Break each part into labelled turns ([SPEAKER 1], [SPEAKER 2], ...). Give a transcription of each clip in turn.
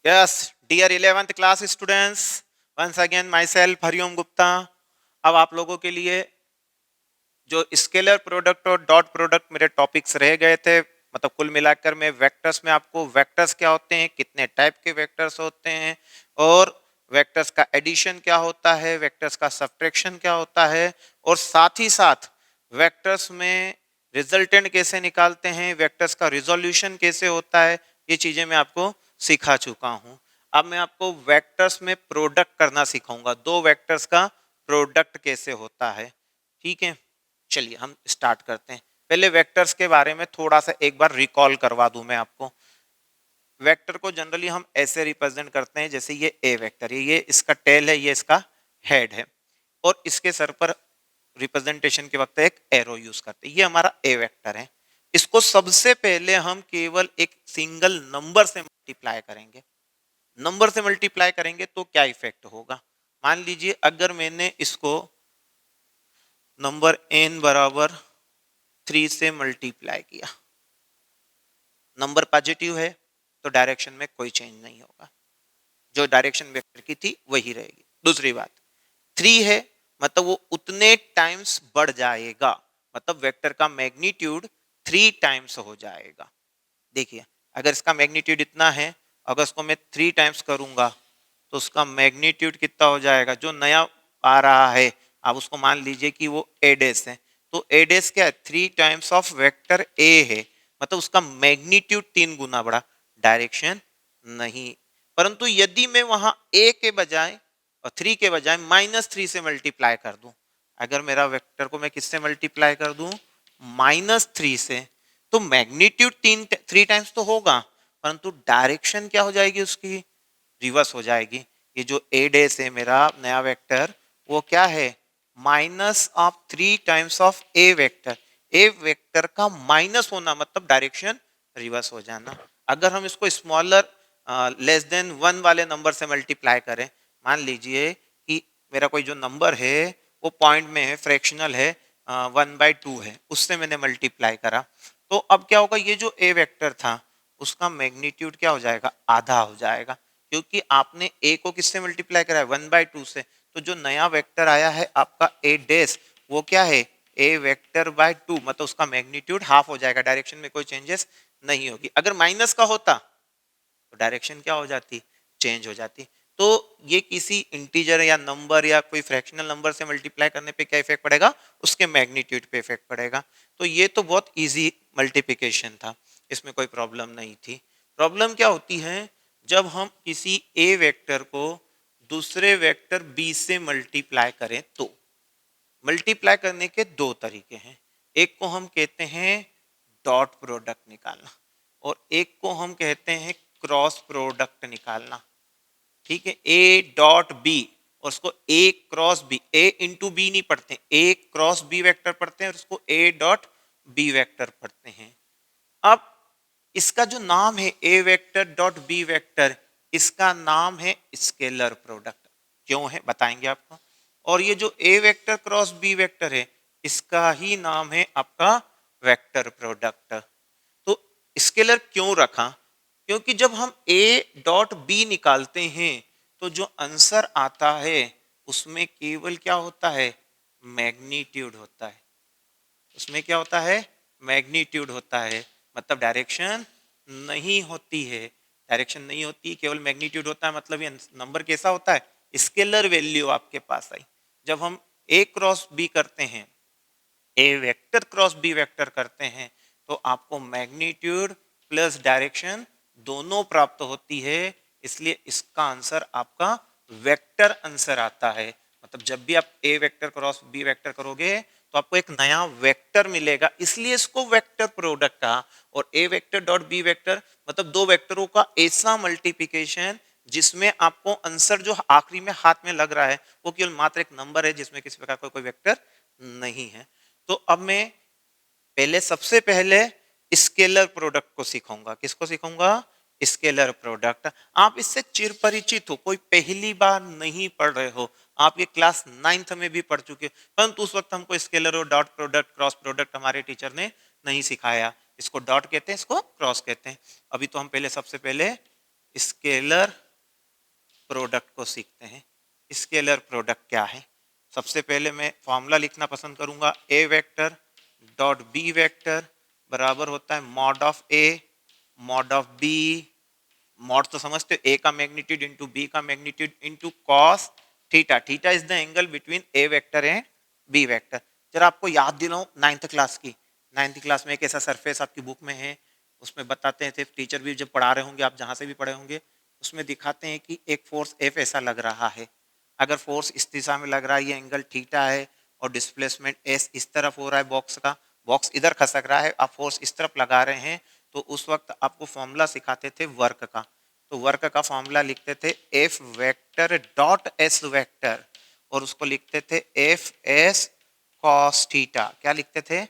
[SPEAKER 1] Yes, dear 11th class students, once again myself Hariom Gupta. अब आप लोगों के लिए जो स्केलर प्रोडक्ट और डॉट प्रोडक्ट मेरे टॉपिक्स रह गए थे, मतलब कुल मिलाकर मैं वेक्टर्स में आपको वेक्टर्स क्या होते हैं, कितने टाइप के वेक्टर्स होते हैं, और वेक्टर्स का एडिशन क्या होता है, वेक्टर्स का सब्ट्रैक्शन क्या होता है, और साथ ही साथ वेक्टर्स में रिजल्टेंट कैसे निकालते हैं, वेक्टर्स का रिजोल्यूशन कैसे होता है, ये चीजें मैं आपको सिखा चुका हूं। अब मैं आपको वेक्टर्स में प्रोडक्ट करना सिखाऊंगा, दो वेक्टर्स का प्रोडक्ट कैसे होता है। ठीक है, चलिए हम स्टार्ट करते हैं। पहले वेक्टर्स के बारे में थोड़ा सा एक बार रिकॉल करवा दूं मैं आपको। वेक्टर को जनरली हम ऐसे रिप्रेजेंट करते हैं, जैसे ये ए वेक्टर है, ये इसका टेल है, ये इसका हेड है, और इसके सर पर रिप्रेजेंटेशन के वक्त एक एरो यूज करते हैं। ये हमारा ए वेक्टर है। इसको सबसे पहले हम केवल एक सिंगल नंबर से मल्टीप्लाई करेंगे। नंबर से मल्टीप्लाई करेंगे तो क्या इफेक्ट होगा, मान लीजिए अगर मैंने इसको नंबर n बराबर 3 से मल्टीप्लाई किया, नंबर पॉजिटिव है तो डायरेक्शन में कोई चेंज नहीं होगा, जो डायरेक्शन वेक्टर की थी वही रहेगी। दूसरी बात, 3 है मतलब वो उतने टाइम्स बढ़ जाएगा, मतलब वेक्टर का मैग्नीट्यूड 3 टाइम्स हो जाएगा। देखिए अगर इसका मैग्नीट्यूड इतना है, अगर इसको मैं 3 टाइम्स करूंगा तो उसका मैग्नीट्यूड कितना हो जाएगा, जो नया आ रहा है आप उसको मान लीजिए कि वो ए डेस है, तो ए डेस क्या है, 3 टाइम्स ऑफ वेक्टर ए है, मतलब उसका मैग्नीट्यूड 3 गुना बढ़ा, डायरेक्शन नहीं। परंतु यदि मैं वहां ए के बजाय और 3 के बजाय -3 से मल्टीप्लाई कर दूं, अगर मेरा वेक्टर को मैं किससे मल्टीप्लाई कर दूं, -3 से, तो मैग्नीट्यूड 3 टाइम्स तो होगा, परंतु डायरेक्शन क्या हो जाएगी, उसकी रिवर्स हो जाएगी। ये जो ए डेस है मेरा नया वेक्टर, वो क्या है, -3 times of A vector. A vector का माइनस होना मतलब डायरेक्शन रिवर्स हो जाना। अगर हम इसको स्मॉलर लेस देन 1 वाले नंबर से मल्टीप्लाई करें, मान लीजिए कि मेरा कोई जो नंबर है वो पॉइंट में है, फ्रैक्शनल है, 1/2 है, उससे मैंने मल्टीप्लाई करा, तो अब क्या होगा, ये जो ए वेक्टर था उसका मैग्नीट्यूड क्या हो जाएगा, आधा हो जाएगा, क्योंकि आपने ए को किससे मल्टीप्लाई करा है, 1/2 से। तो जो नया वेक्टर आया है आपका ए डेस, वो क्या है, ए वेक्टर बाय 2, मतलब उसका मैग्नीट्यूड हाफ हो जाएगा, डायरेक्शन में कोई चेंजेस नहीं होगी। अगर माइनस का होता तो डायरेक्शन क्या हो जाती, चेंज हो जाती। तो ये किसी इंटीजर या नंबर या कोई फ्रैक्शनल नंबर से मल्टीप्लाई करने पे क्या इफेक्ट पड़ेगा, उसके मैग्नीट्यूड पे इफेक्ट पड़ेगा। तो ये तो बहुत इजी मल्टीप्लिकेशन था, इसमें कोई प्रॉब्लम नहीं थी। प्रॉब्लम क्या होती है, जब हम किसी ए वेक्टर को दूसरे वेक्टर बी से मल्टीप्लाई करें, तो मल्टीप्लाई करने के दो तरीके हैं। एक को हम कहते हैं डॉट प्रोडक्ट निकालना, और एक को हम कहते हैं क्रॉस प्रोडक्ट निकालना। ठीक है, ए डॉट बी और उसको ए क्रॉस बी, ए इंटू बी नहीं पढ़ते, ए क्रॉस बी वेक्टर पढ़ते हैं, और उसको ए डॉट बी वेक्टर पढ़ते हैं। अब इसका जो नाम है ए वेक्टर डॉट बी वेक्टर, इसका नाम है स्केलर प्रोडक्ट। क्यों है बताएंगे आपको। और ये जो ए वेक्टर क्रॉस बी वेक्टर है, इसका ही नाम है आपका वेक्टर प्रोडक्ट। तो स्केलर क्यों रखा, क्योंकि जब हम ए डॉट बी निकालते हैं तो जो आंसर आता है उसमें केवल क्या होता है, मैग्नीट्यूड होता है। उसमें क्या होता है, मैग्नीट्यूड होता है, मतलब डायरेक्शन नहीं होती है। डायरेक्शन नहीं होती, केवल मैग्नीट्यूड होता है, मतलब ये नंबर कैसा होता है, स्केलर वैल्यू आपके पास आई। जब हम ए क्रॉस बी करते हैं, A vector cross B vector करते हैं, तो आपको मैग्नीट्यूड प्लस डायरेक्शन दोनों प्राप्त होती है, इसलिए इसका आंसर आपका वेक्टर आंसर आता है। मतलब जब भी आप A vector cross B vector करोगे तो आपको एक नया वेक्टर मिलेगा, इसलिए इसको वेक्टर प्रोडक्ट कहा। और ए वेक्टर डॉट बी वेक्टर मतलब दो वेक्टरों का ऐसा मल्टीप्लिकेशन जिसमें आपको आंसर जो आखिरी में हाथ में लग रहा है वो केवल मात्र एक नंबर है, जिसमें किसी प्रकार का कोई वेक्टर नहीं है। तो अब मैं पहले सबसे पहले स्केलर प्रोडक्ट को सिखाऊंगा। किसको सिखाऊंगा, स्केलर प्रोडक्ट। आप इससे चिर परिचित हो, कोई पहली बार नहीं पढ़ रहे हो, आप ये क्लास 9th में भी पढ़ चुके हो, परंतु उस वक्त हमको स्केलर और डॉट प्रोडक्ट क्रॉस प्रोडक्ट हमारे टीचर ने नहीं सिखाया। इसको डॉट कहते हैं, इसको क्रॉस कहते हैं। अभी तो हम पहले सबसे पहले स्केलर प्रोडक्ट को सीखते हैं। स्केलर प्रोडक्ट क्या है? सबसे पहले मैं फॉर्मूला लिखना पसंद करूंगा, A vector dot B vector बराबर होता है mod of A mod of B. Mod तो समझते हो, ए का मैग्नीट्यूड इंटू बी का magnitude into cos theta. Theta is the angle between A vector and B vector. जरा आपको याद दिलाऊं नाइन्थ क्लास की, नाइन्थ क्लास में एक ऐसा सरफेस आपकी बुक में है, उसमें बताते थे, टीचर भी जब पढ़ा रहे होंगे, आप जहां से भी पढ़े होंगे, उसमें दिखाते हैं कि एक फोर्स एफ ऐसा लग रहा है। अगर फोर्स इस दिशा में लग रहा है, ये एंगल थीटा है, और डिस्प्लेसमेंट एस इस तरफ हो रहा है, बॉक्स का, बॉक्स इधर खसक रहा है, आप फोर्स इस तरफ लगा रहे हैं, तो उस वक्त आपको फॉर्मूला सिखाते थे वर्क का। तो वर्क का फॉर्मूला लिखते थे F vector dot S vector, और उसको लिखते थे एफ एस कॉस थीटा। क्या लिखते थे?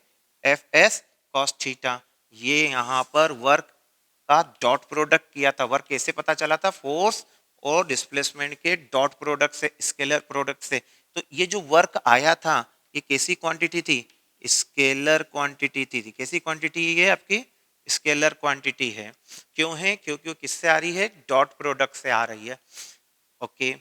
[SPEAKER 1] F S cos theta. ये यहाँ पर वर्क का डॉट प्रोडक्ट किया था। वर्क कैसे पता चला था? फोर्स और डिस्प्लेसमेंट के डॉट प्रोडक्ट से, स्केलर प्रोडक्ट से। तो ये जो वर्क आया था, ये कैसी क्वांटिटी थी? स्केलर क्वांटिटी थी। कैसी क्वांटिटी है आपकी? स्केलर क्वांटिटी है। क्यों है? क्योंकि वो किससे आ रही है? डॉट प्रोडक्ट से आ रही है। ओके,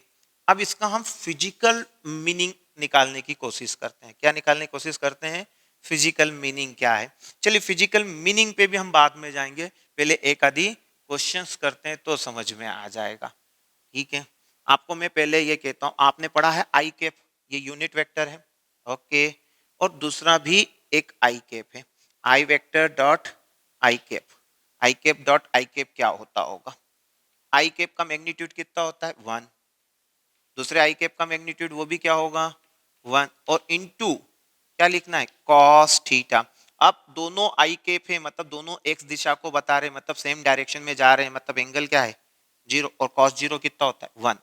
[SPEAKER 1] अब इसका हम फिजिकल मीनिंग निकालने की कोशिश करते हैं। क्या निकालने की कोशिश करते हैं? फिजिकल मीनिंग क्या है। चलिए फिजिकल मीनिंग पे भी हम बाद में जाएंगे, पहले एक आधी क्वेश्चंस करते हैं तो समझ में आ जाएगा। ठीक है, आपको मैं पहले ये कहता हूं, आपने पढ़ा है आई कैप, ये यूनिट वेक्टर है। ओके, और दूसरा भी एक आई कैप है, i vector dot i cap. I cap dot i cap क्या होता होगा? आई कैप का मैग्नीट्यूड कितना होता है? 1। दूसरे आई कैप का मैग्नीट्यूड वो भी क्या होगा? 1। और इनटू क्या लिखना है? Cos theta. अब दोनों आई कैप है, मतलब दोनों एक्स दिशा को बता रहे हैं, मतलब सेम डायरेक्शन में जा रहे हैं, मतलब एंगल क्या है? 0। और कॉस 0 कितना होता है? 1।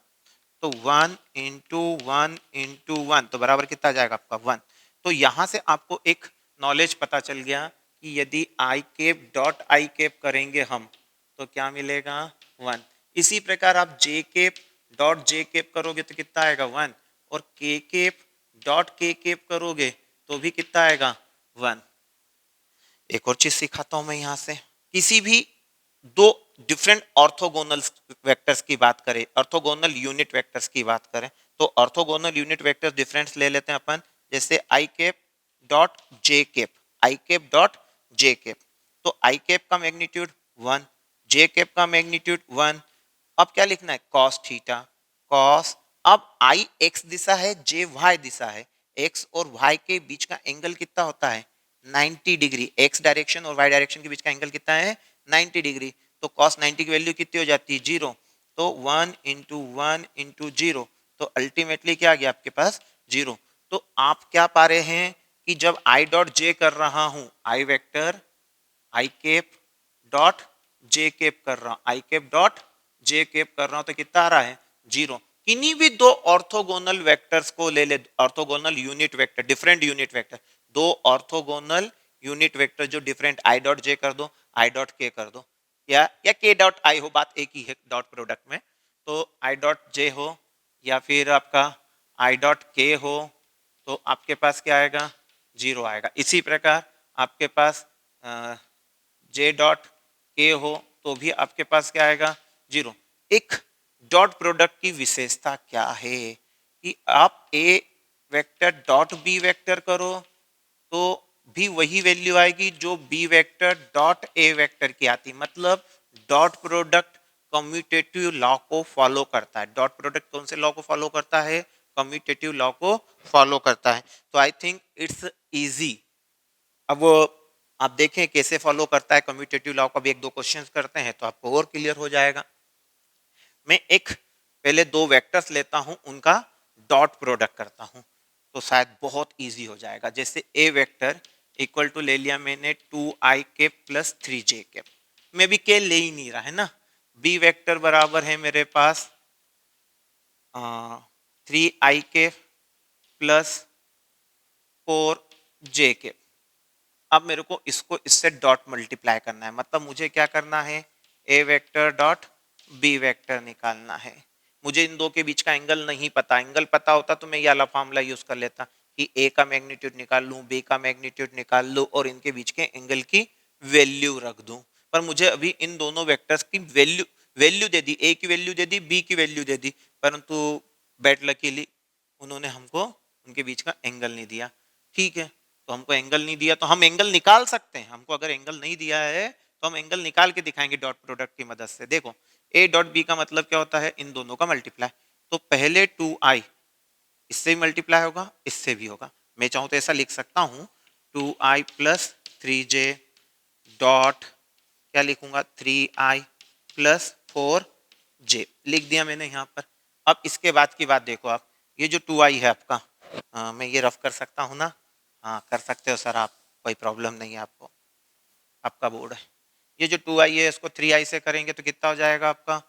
[SPEAKER 1] तो 1 इंटू 1 इंटू 1 तो बराबर कितना आ जाएगा आपका? 1। तो यहां से आपको एक नॉलेज पता चल गया कि यदि आई कैप डॉट आई कैप करेंगे हम तो क्या मिलेगा? 1। इसी प्रकार आप जे कैप डॉट जे कैप करोगे तो कितना आएगा? 1। और के कैप डॉट के कैप करोगे तो भी कितना आएगा? 1। एक और चीज सिखाता हूं मैं यहां से, किसी भी दो डिफरेंट ऑर्थोगोनल वेक्टर्स की बात करें, ऑर्थोगोनल यूनिट वेक्टर्स की बात करें, तो ऑर्थोगोनल यूनिट वेक्टर्स डिफरेंस ले लेते हैं अपन, जैसे आई cap dot J cap, i cap dot J cap. तो आई कैप का मैग्नीट्यूड 1, जे कैप का मैग्नीट्यूड 1। अब क्या लिखना है? Cos theta. कॉस, अब आई एक्स दिशा है, जे वाई दिशा है, एक्स और वाई के बीच का एंगल कितना होता है? 90 डिग्री। एक्स डायरेक्शन और वाई डायरेक्शन के बीच का एंगल कितना है? 90 डिग्री। तो कॉस 90 की वैल्यू कितनी हो जाती है? 0। तो 1 इंटू 1 इंटू 0, तो अल्टीमेटली क्या आ गया आपके पास? 0। तो आप क्या पा रहे हैं कि जब आई डॉट जे कर रहा हूं, आई वेक्टर आई कैप डॉट जे कैप कर रहा हूं, आई कैप डॉट जे कैप कर रहा हूं, तो कितना आ रहा है? 0। किन्हीं भी दो ऑर्थोगोनल वेक्टर्स को ले ले, orthogonal unit vector, different unit vector, दो ऑर्थोगोनल यूनिट वेक्टर जो डिफरेंट, आई डॉट जे कर दो, आई डॉट के कर दो, या के डॉट आई हो, बात एक ही है डॉट प्रोडक्ट में। तो आई डॉट जे हो या फिर आपका आई डॉट के हो, तो आपके पास क्या आएगा? 0 आएगा। इसी प्रकार आपके पास जे डॉट के हो तो भी आपके पास क्या आएगा? 0। एक डॉट प्रोडक्ट की विशेषता क्या है कि आप A vector dot B vector करो तो भी वही वैल्यू आएगी जो B vector dot A vector की आती, मतलब डॉट प्रोडक्ट कम्यूटेटिव लॉ को फॉलो करता है। डॉट प्रोडक्ट कौन से लॉ को फॉलो करता है? कम्यूटेटिव लॉ को फॉलो करता है। तो आई थिंक इट्स इजी। अब आप देखें कैसे फॉलो करता है कम्यूटेटिव लॉ का, भी एक दो क्वेश्चंस करते हैं तो आपको और क्लियर हो जाएगा। मैं एक पहले दो वेक्टर्स लेता हूं, उनका डॉट प्रोडक्ट करता हूं तो शायद बहुत इजी हो जाएगा। जैसे ए वेक्टर इक्वल टू ले लिया मैंने 2i cap plus 3j cap, मैं भी के ले ही नहीं रहा है ना। बी वेक्टर बराबर है मेरे पास 3i cap plus 4j cap. अब मेरे को इसको इससे डॉट मल्टीप्लाई करना है, मतलब मुझे क्या करना है? ए वेक्टर डॉट बी वेक्टर निकालना है। मुझे इन दो के बीच का एंगल नहीं पता, एंगल पता होता तो मैं ये वाला फॉर्मूला यूज कर लेता कि ए का मैग्नीट्यूड निकाल लूं, बी का मैग्नीट्यूड निकाल लूं और इनके बीच के एंगल की वैल्यू रख दूं। पर मुझे अभी इन दोनों वेक्टर्स की वैल्यू वैल्यू दे दी, ए की वैल्यू दे दी, बी की वैल्यू दे दी, परंतु बैड लकीली उन्होंने हमको उनके बीच का एंगल नहीं दिया। ठीक है, तो हमको एंगल नहीं दिया तो हम एंगल निकाल सकते हैं। हमको अगर एंगल नहीं दिया है तो हम एंगल निकाल के दिखाएंगे डॉट प्रोडक्ट की मदद से। देखो ए डॉट बी का मतलब क्या होता है, इन दोनों का मल्टीप्लाई। तो पहले 2i इससे भी मल्टीप्लाई होगा, इससे भी होगा। मैं चाहूं तो ऐसा लिख सकता हूं 2i प्लस 3j डॉट, क्या लिखूंगा, 3i प्लस 4j लिख दिया मैंने यहाँ पर। अब इसके बाद की बात देखो आप, ये जो 2i है आपका, मैं ये रफ कर सकता हूँ ना? हाँ कर सकते हो सर आप, कोई प्रॉब्लम नहीं है आपको, आपका बोर्ड है। ये जो 2i है इसको 3i से करेंगे तो कितना हो जाएगा आपका,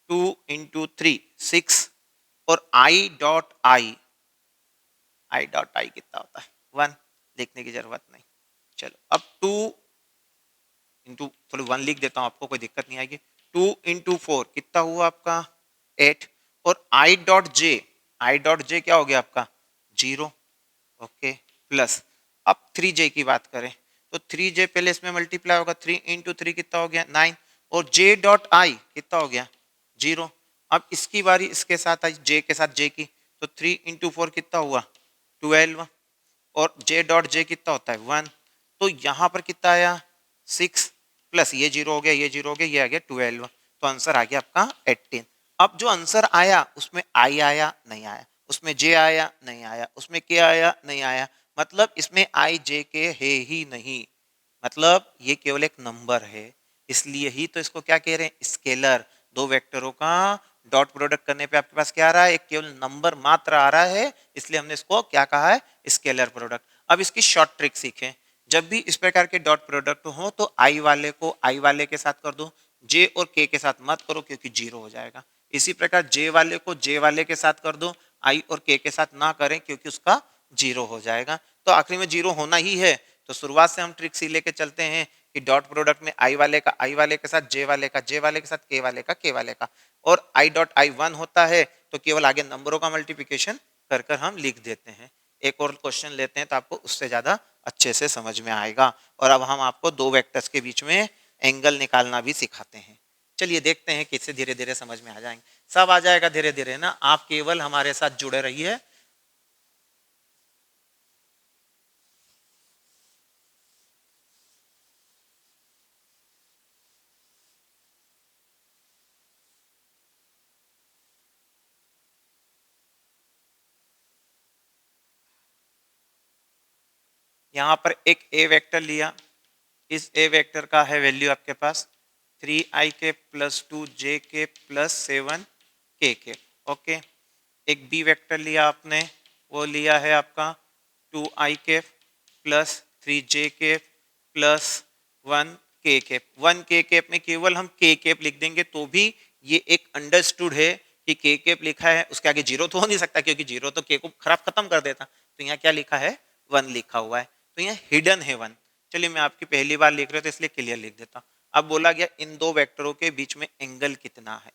[SPEAKER 1] 2 इंटू 3 6, और आई डॉट आई कितना होता है 1, लिखने की जरूरत नहीं। चलो अब 2 इंटू, थोड़ी 1 लिख देता हूँ आपको, कोई दिक्कत नहीं आएगी। 2 इंटू 4 कितना हुआ आपका 8, और आई डॉट जे क्या हो गया आपका 0। ओके, प्लस अब 3j की बात करें तो 3j पहले इसमें मल्टीप्लाई होगा, 3 इंटू 3 कितना हो गया 9, और j डॉट आई कितना हो गया 0। अब इसकी बारी इसके साथ आई, j के साथ j की, तो 3 इंटू 4 कितना हुआ 12, और j डॉट j कितना होता है 1, तो यहाँ पर कितना आया 6, प्लस ये 0 हो गया, ये 0 हो गया, ये आ गया 12, तो आंसर आ गया आपका 18। अब जो आंसर आया उसमें i आया नहीं आया, उसमें j आया नहीं आया, उसमें k आया नहीं आया, मतलब इसमें i j k है ही नहीं, मतलब ये केवल एक नंबर है। इसलिए ही तो इसको क्या कह रहे हैं, स्केलर। दो वेक्टरों का डॉट प्रोडक्ट करने पे आपके पास क्या आ रहा है, एक केवल नंबर मात्र आ रहा है, इसलिए हमने इसको क्या कहा है, स्केलर प्रोडक्ट। अब इसकी शॉर्ट ट्रिक सीखें। जब भी इस प्रकार के डॉट प्रोडक्ट हो तो आई वाले को आई वाले के साथ कर दो, जे और के के साथ मत करो क्योंकि जीरो हो जाएगा। इसी प्रकार जे वाले को जे वाले के साथ कर दो, आई और के साथ ना करें क्योंकि उसका जीरो हो जाएगा। तो आखिरी में जीरो होना ही है, तो शुरुआत से हम ट्रिक सी लेके चलते हैं कि डॉट प्रोडक्ट में आई वाले का आई वाले के साथ, जे वाले का जे वाले के साथ, के वाले का के वाले का, और आई डॉट आई 1 होता है तो केवल आगे नंबरों का मल्टीप्लिकेशन कर कर हम लिख देते हैं। एक और क्वेश्चन लेते हैं तो आपको उससे ज्यादा अच्छे से समझ में आएगा। और अब हम आपको दो वेक्टर्स के बीच में एंगल निकालना भी सिखाते हैं। चलिए देखते हैं किससे धीरे धीरे समझ में आ जाएंगे। सब आ जाएगा धीरे धीरे ना, आप केवल हमारे साथ जुड़े रहिए। यहाँ पर एक ए वेक्टर लिया, इस ए वेक्टर का है वैल्यू आपके पास 3i के प्लस 2j के प्लस 7k के। ओके, एक बी वेक्टर लिया आपने, वो लिया है आपका 2i के प्लस 3j के प्लस 1k के। 1k के में केवल हम k कैप लिख देंगे तो भी ये एक अंडरस्टूड है कि k कैप लिखा है, उसके आगे जीरो तो हो नहीं सकता क्योंकि जीरो तो k को खराब खत्म कर देता। तो यहाँ क्या लिखा है 1 लिखा हुआ है, तो यहाँ हिडन है 1। चलिए मैं आपकी पहली बार लिख रहा हूँ तो इसलिए क्लियर लिख देता हूँ। अब बोला गया इन दो वेक्टरों के बीच में एंगल कितना है,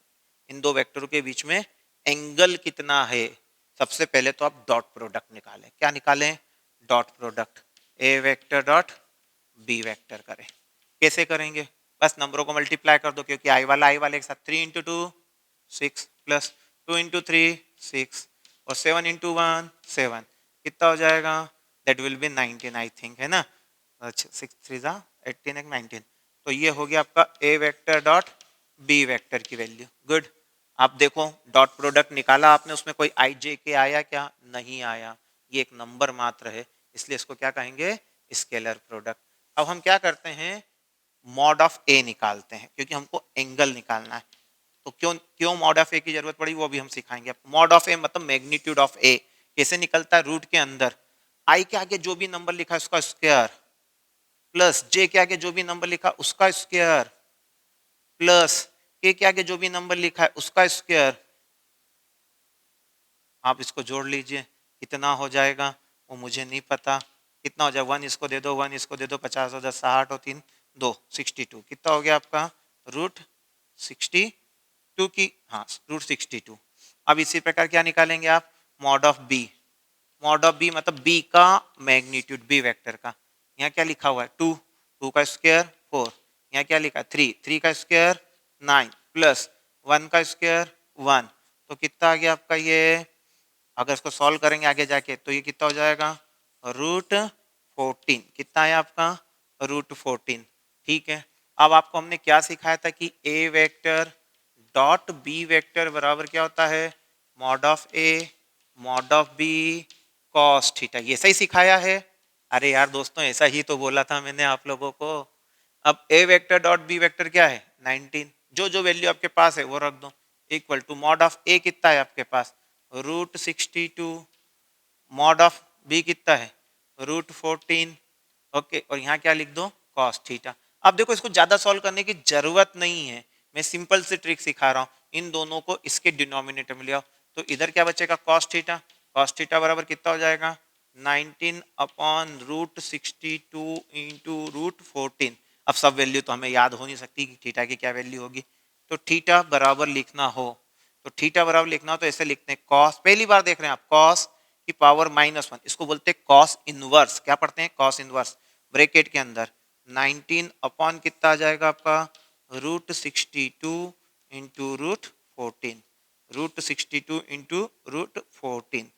[SPEAKER 1] इन दो वेक्टरों के बीच में एंगल कितना है। सबसे पहले तो आप डॉट प्रोडक्ट निकालें। क्या निकालें, dot product A vector dot B vector करें। कैसे करेंगे, बस नंबरों को मल्टीप्लाई कर दो क्योंकि आई वाले के साथ 3 इंटू 2 6 प्लस 2 इंटू 3 6 और 7 इंटू 1 7, कितना हो जाएगा, that will be 19 I think, है ना। अच्छा 6 3 जा 18 एक 19, तो ये हो गया आपका ए वेक्टर डॉट बी वेक्टर की वैल्यू। गुड, आप देखो डॉट प्रोडक्ट निकाला आपने, उसमें कोई आई जे के आया क्या, नहीं आया, ये एक नंबर मात्र है, इसलिए इसको क्या कहेंगे, स्केलर प्रोडक्ट। अब हम क्या करते हैं, मॉड ऑफ ए निकालते हैं क्योंकि हमको एंगल निकालना है। तो क्यों क्यों मॉड ऑफ ए की जरूरत पड़ी वो भी हम सिखाएंगे। मॉड ऑफ ए मतलब मैग्नीट्यूड ऑफ ए कैसे निकलता है, रूट के अंदर आई के आगे जो भी नंबर लिखा है उसका स्क्वायर, प्लस जे के आगे जो भी नंबर लिखा उसका स्क्वायर, प्लस के आगे जो भी नंबर लिखा है उसका स्क्वायर। आप इसको जोड़ लीजिए, कितना हो जाएगा वो मुझे नहीं पता, कितना हो जाएगा, 1 इसको दे दो, 1 इसको दे दो, 50 हो जाए, 60 और 3 2 62, कितना हो गया आपका रूट 62 की, हाँ रूट 62। अब इसी प्रकार क्या निकालेंगे आप, mod of B. Mod of B मतलब बी का मैग्नीट्यूड, बी वेक्टर का। यहाँ क्या लिखा हुआ है 2, 2 का स्क्वायर 4, यहाँ क्या लिखा है 3, 3 का स्क्वायर 9 प्लस 1 का स्क्वायर 1, तो कितना आ गया आपका ये, अगर इसको सॉल्व करेंगे आगे जाके तो ये कितना हो जाएगा, √14। कितना है आपका, √14। ठीक है, अब आपको हमने क्या सिखाया था कि A vector dot B vector बराबर क्या होता है, mod of A mod of B cos theta, ये सही सिखाया है। अरे यार दोस्तों, ऐसा ही तो बोला था मैंने आप लोगों को। अब ए वेक्टर डॉट बी वेक्टर क्या है, 19, जो जो वैल्यू आपके पास है वो रख दो, इक्वल टू मॉड ऑफ ए कितना है आपके पास, √62, मॉड ऑफ बी कितना है, √14। ओके, और यहाँ क्या लिख दो, कॉस थीटा। अब देखो, इसको ज्यादा सॉल्व करने की जरूरत नहीं है, मैं सिंपल से ट्रिक सिखा रहा हूँ। इन दोनों को इसके डिनोमिनेटर में ले आओ, तो इधर क्या बचेगा, कॉस थीटा। कॉस थीटा बराबर कितना हो जाएगा, 19 अपॉन √62 इंटू √14। अब सब वैल्यू तो हमें याद हो नहीं सकती कि थीटा की क्या वैल्यू होगी, तो थीटा बराबर लिखना हो, तो थीटा बराबर लिखना हो तो ऐसे लिखते हैं, कॉस, पहली बार देख रहे हैं आप, कॉस की पावर -1, इसको बोलते हैं कॉस इनवर्स। क्या पढ़ते हैं, कॉस इनवर्स, ब्रैकेट के अंदर 19 अपॉन कितना आ जाएगा आपका, √62 इंटू √14, √62 इंटू √14।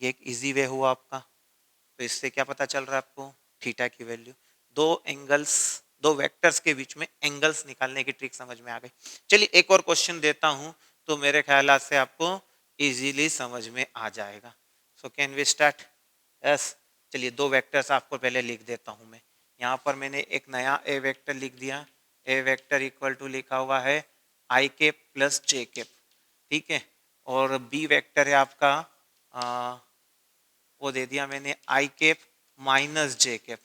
[SPEAKER 1] ये एक इजी वे हुआ आपका। तो इससे क्या पता चल रहा है आपको, थीटा की वैल्यू, दो एंगल्स, दो वेक्टर्स के बीच में एंगल्स निकालने की ट्रिक समझ में आ गई। चलिए एक और क्वेश्चन देता हूं, तो मेरे ख्याल से आपको इजीली समझ में आ जाएगा। So can we start, yes. चलिए दो वेक्टर्स आपको पहले लिख देता हूं मैं। यहाँ पर मैंने एक नया ए वेक्टर लिख दिया, ए वेक्टर इक्वल टू लिखा हुआ है i cap plus J cap, ठीक है। और बी वेक्टर है आपका वो दे दिया मैंने आई cap minus j cap.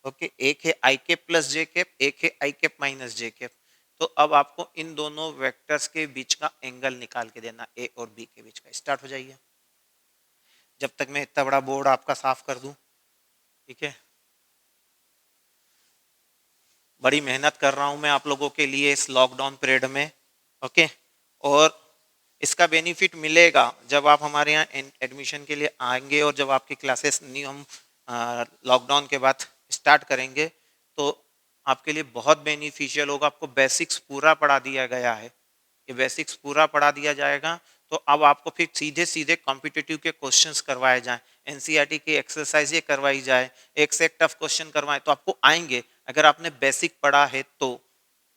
[SPEAKER 1] Okay, एक है i cap plus J cap, एक है i cap minus j cap. तो अब आपको इन दोनों वेक्टर्स के बीच का एंगल निकाल के देना, ए और बी के बीच का। स्टार्ट हो जाइए, जब तक मैं इतना बड़ा बोर्ड आपका साफ कर दूं, ठीक है। बड़ी मेहनत कर रहा हूं मैं आप लोगों के लिए इस लॉकडाउन पीरियड में, ओके। और इसका बेनिफिट मिलेगा जब आप हमारे यहाँ एडमिशन के लिए आएंगे और जब आपकी क्लासेस न्यू हम लॉकडाउन के बाद स्टार्ट करेंगे, तो आपके लिए बहुत बेनिफिशियल होगा। आपको बेसिक्स पूरा पढ़ा दिया गया है, ये बेसिक्स पूरा पढ़ा दिया जाएगा। तो अब आपको फिर सीधे सीधे कॉम्पिटिटिव के क्वेश्चंस करवाए जाएं, एनसीईआरटी की एक्सरसाइज ये करवाई जाए, एक से एक टफ क्वेश्चन करवाएं, तो आपको आएंगे अगर आपने बेसिक पढ़ा है तो।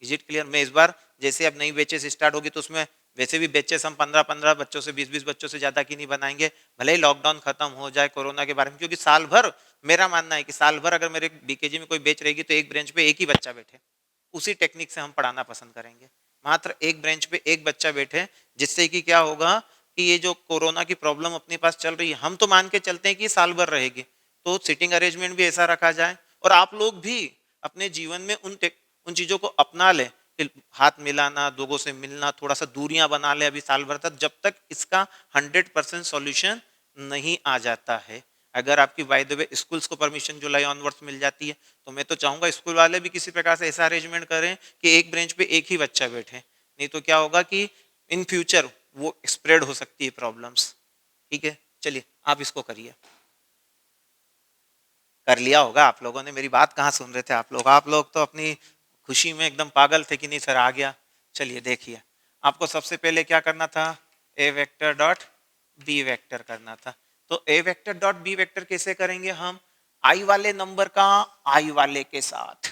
[SPEAKER 1] Is it clear? मैं इस बार जैसे अब नई बैचेस स्टार्ट होगी तो उसमें वैसे भी बैचेस हम 15-15 बच्चों से 20-20 बच्चों से ज्यादा की नहीं बनाएंगे, भले ही लॉकडाउन खत्म हो जाए कोरोना के बारे में, क्योंकि साल भर मेरा मानना है कि साल भर अगर मेरे बीकेजी में कोई बैच रहेगी तो एक ब्रेंच पे एक ही बच्चा बैठे, उसी टेक्निक से हम पढ़ाना पसंद करेंगे। मात्र एक ब्रेंच पे एक बच्चा बैठे, जिससे कि क्या होगा कि ये जो कोरोना की प्रॉब्लम अपने पास चल रही है, हम तो मान के चलते हैं कि साल भर रहेगी, तो सीटिंग अरेंजमेंट भी ऐसा रखा जाए और आप लोग भी अपने जीवन में उन चीजों को अपना लें, हाथ मिलाना, लोगों से मिलना, थोड़ा सा दूरियां बना ले अभी साल भर तक, जब तक इसका 100% सॉल्यूशन नहीं आ जाता है। अगर आपकी बाय द वे स्कूल्स को परमिशन जुलाई ऑनवर्ड्स मिल जाती है, तो मैं तो चाहूंगा स्कूल वाले भी किसी प्रकार से ऐसा अरेंजमेंट करें कि एक ब्रेंच पे एक ही बच्चा बैठे, नहीं तो क्या होगा कि इन फ्यूचर वो स्प्रेड हो सकती है प्रॉब्लम्स। ठीक है, चलिए आप इसको करिए। कर लिया होगा आप लोगों ने, मेरी बात कहाँ सुन रहे थे आप लोग तो अपनी खुशी में एकदम पागल थे कि नहीं सर आ गया। चलिए देखिए, आपको सबसे पहले क्या करना था, ए वेक्टर डॉट बी वेक्टर करना था। तो a vector dot B vector कैसे करेंगे हम, आई वाले नंबर का आई वाले के साथ,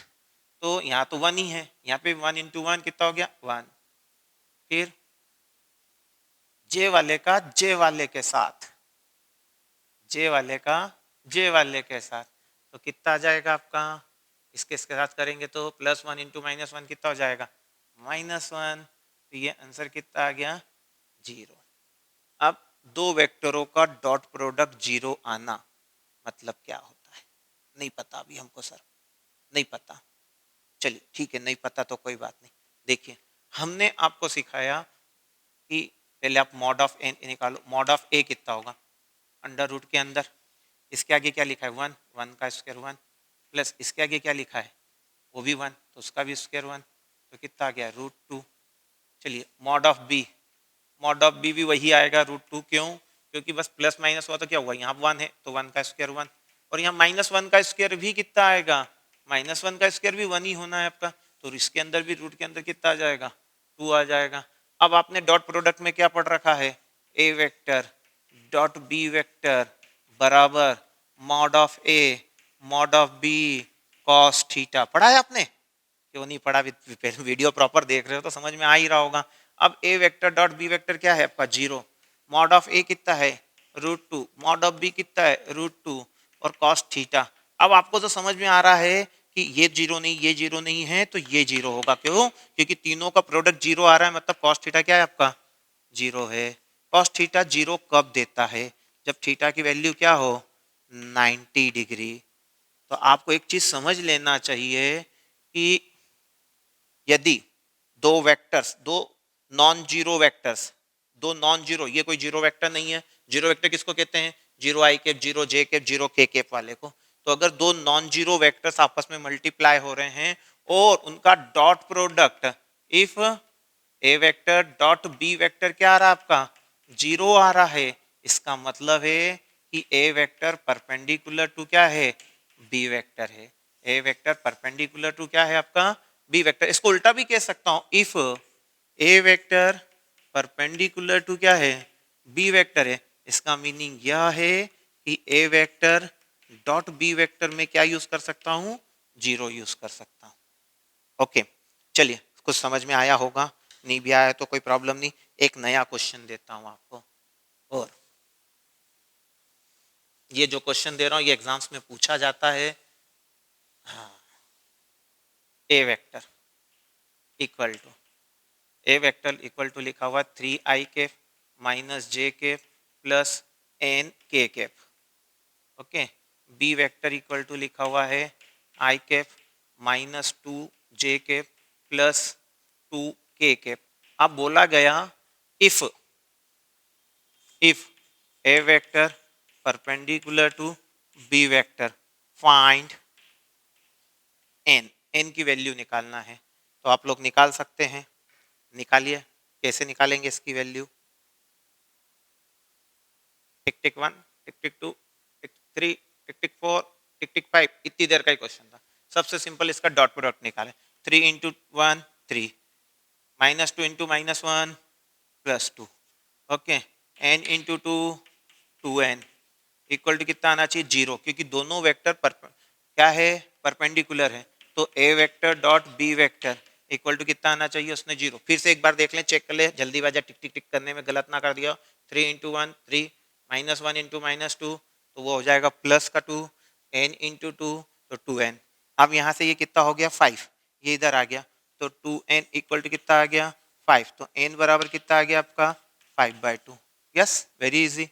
[SPEAKER 1] तो यहाँ तो 1 ही है, यहाँ पे 1 इंटू 1 कितना हो गया 1, फिर जे वाले का जे वाले के साथ, जे वाले का जे वाले के साथ, तो कितना आ जाएगा आपका, इसके साथ करेंगे तो +1 इंटू -1 कितना हो जाएगा -1, तो ये आंसर कितना आ गया 0। अब दो वेक्टरों का डॉट प्रोडक्ट 0 आना मतलब क्या होता है, नहीं पता अभी हमको सर, नहीं पता। चलिए ठीक है, नहीं पता तो कोई बात नहीं। देखिए, हमने आपको सिखाया कि पहले आप मॉड ऑफ ए निकालो, मॉड ऑफ ए कितना होगा, अंडर रूट के अंदर इसके आगे क्या लिखा है 1, 1 का स्क्वायर 1, प्लस इसके आगे क्या लिखा है वो भी 1, तो उसका भी स्क्वायर 1, तो कितना आ गया √2। चलिए mod of B, mod of B भी वही आएगा √2, क्यों, क्योंकि बस प्लस माइनस हुआ तो क्या हुआ, यहाँ 1 है तो 1 का स्क्वायर 1, और यहाँ -1 का स्क्वायर भी कितना आएगा, -1 का स्क्वायर भी 1 ही होना है आपका, तो इसके अंदर भी रूट के अंदर कितना आ जाएगा 2 आ जाएगा। अब आपने डॉट प्रोडक्ट में क्या पढ़ रखा है, ए वेक्टर डॉट बी वेक्टर बराबर mod of A mod of B cos theta. पढ़ा है आपने? क्यों नहीं पढ़ा? वीडियो प्रॉपर देख रहे हो तो समझ में आ ही रहा होगा। अब ए वेक्टर डॉट बी वेक्टर क्या है आपका, 0। मॉड ऑफ ए कितना है, √2। मॉड ऑफ बी कितना है, √2 और कॉस थीटा। अब आपको तो समझ में आ रहा है कि ये 0 नहीं, ये 0 नहीं है तो ये 0 होगा। क्यों? क्योंकि तीनों का प्रोडक्ट 0 आ रहा है, मतलब कॉस थीटा क्या है आपका, 0 है। कॉस थीटा 0 कब देता है, जब थीटा की वैल्यू क्या हो, 90 डिग्री। तो आपको एक चीज समझ लेना चाहिए कि यदि दो वेक्टर्स, दो नॉन जीरो वेक्टर्स, दो नॉन जीरो, ये कोई जीरो वेक्टर नहीं है। जीरो वेक्टर किसको कहते हैं, जीरो आई कैप, जीरो जे कैप, जीरो के कैप वाले को। तो अगर दो नॉन जीरो वेक्टर्स आपस में मल्टीप्लाई हो रहे हैं और उनका dot product, if A vector dot B vector क्या आ रहा है आपका, 0 आ रहा है, इसका मतलब है कि ए वेक्टर परपेंडिकुलर टू क्या है, बी वेक्टर है। ए वेक्टर परपेंडिकुलर टू क्या है आपका, बी वेक्टर। इसको उल्टा भी कह सकता हूं, if A vector perpendicular to क्या है, बी वेक्टर है, इसका मीनिंग यह है कि A vector dot B vector में क्या यूज कर सकता हूं, 0 यूज कर सकता हूं। ओके, चलिए कुछ समझ में आया होगा, नहीं भी आया तो कोई प्रॉब्लम नहीं। एक नया क्वेश्चन देता हूं आपको, और ये जो क्वेश्चन दे रहा हूं ये एग्जाम्स में पूछा जाता है। हाँ, a vector equal to, a vector equal to लिखा हुआ 3i cap minus j cap plus n k cap. Okay, b vector equal to लिखा हुआ है i cap minus 2 j cap plus 2 k cap. अब बोला गया if A vector perpendicular to b vector find n की value निकालना है। तो आप लोग निकाल सकते हैं, निकालिए। कैसे निकालेंगे इसकी वैल्यू, टिक टिक 1, टिक टिक 2, टिक 3, टिक टिक 4, टिक टिक 5, इतनी देर का ही क्वेश्चन था। सबसे सिंपल इसका डॉट प्रोडक्ट निकाले, 3 into 1 3, minus 2 into -1 +2। Okay, n into 2 2n equal to कितना आना चाहिए, 0, क्योंकि दोनों वेक्टर क्या है, परपेंडिकुलर है। तो a vector dot B vector equal to कितना आना चाहिए, उसने 0। फिर से एक बार देख लें, चेक कर ले, जल्दीबाजी टिक टिक टिक करने में गलत ना कर दिया। 3 इंटू 1 3, -1 इंटू -2 तो वो हो जाएगा +2, n इंटू 2 तो 2n। अब यहाँ से ये कितना हो गया 5, ये इधर आ गया तो 2n इक्वल टू कितना आ गया 5। तो n बराबर कितना आ गया आपका 5/2। Yes, very easy.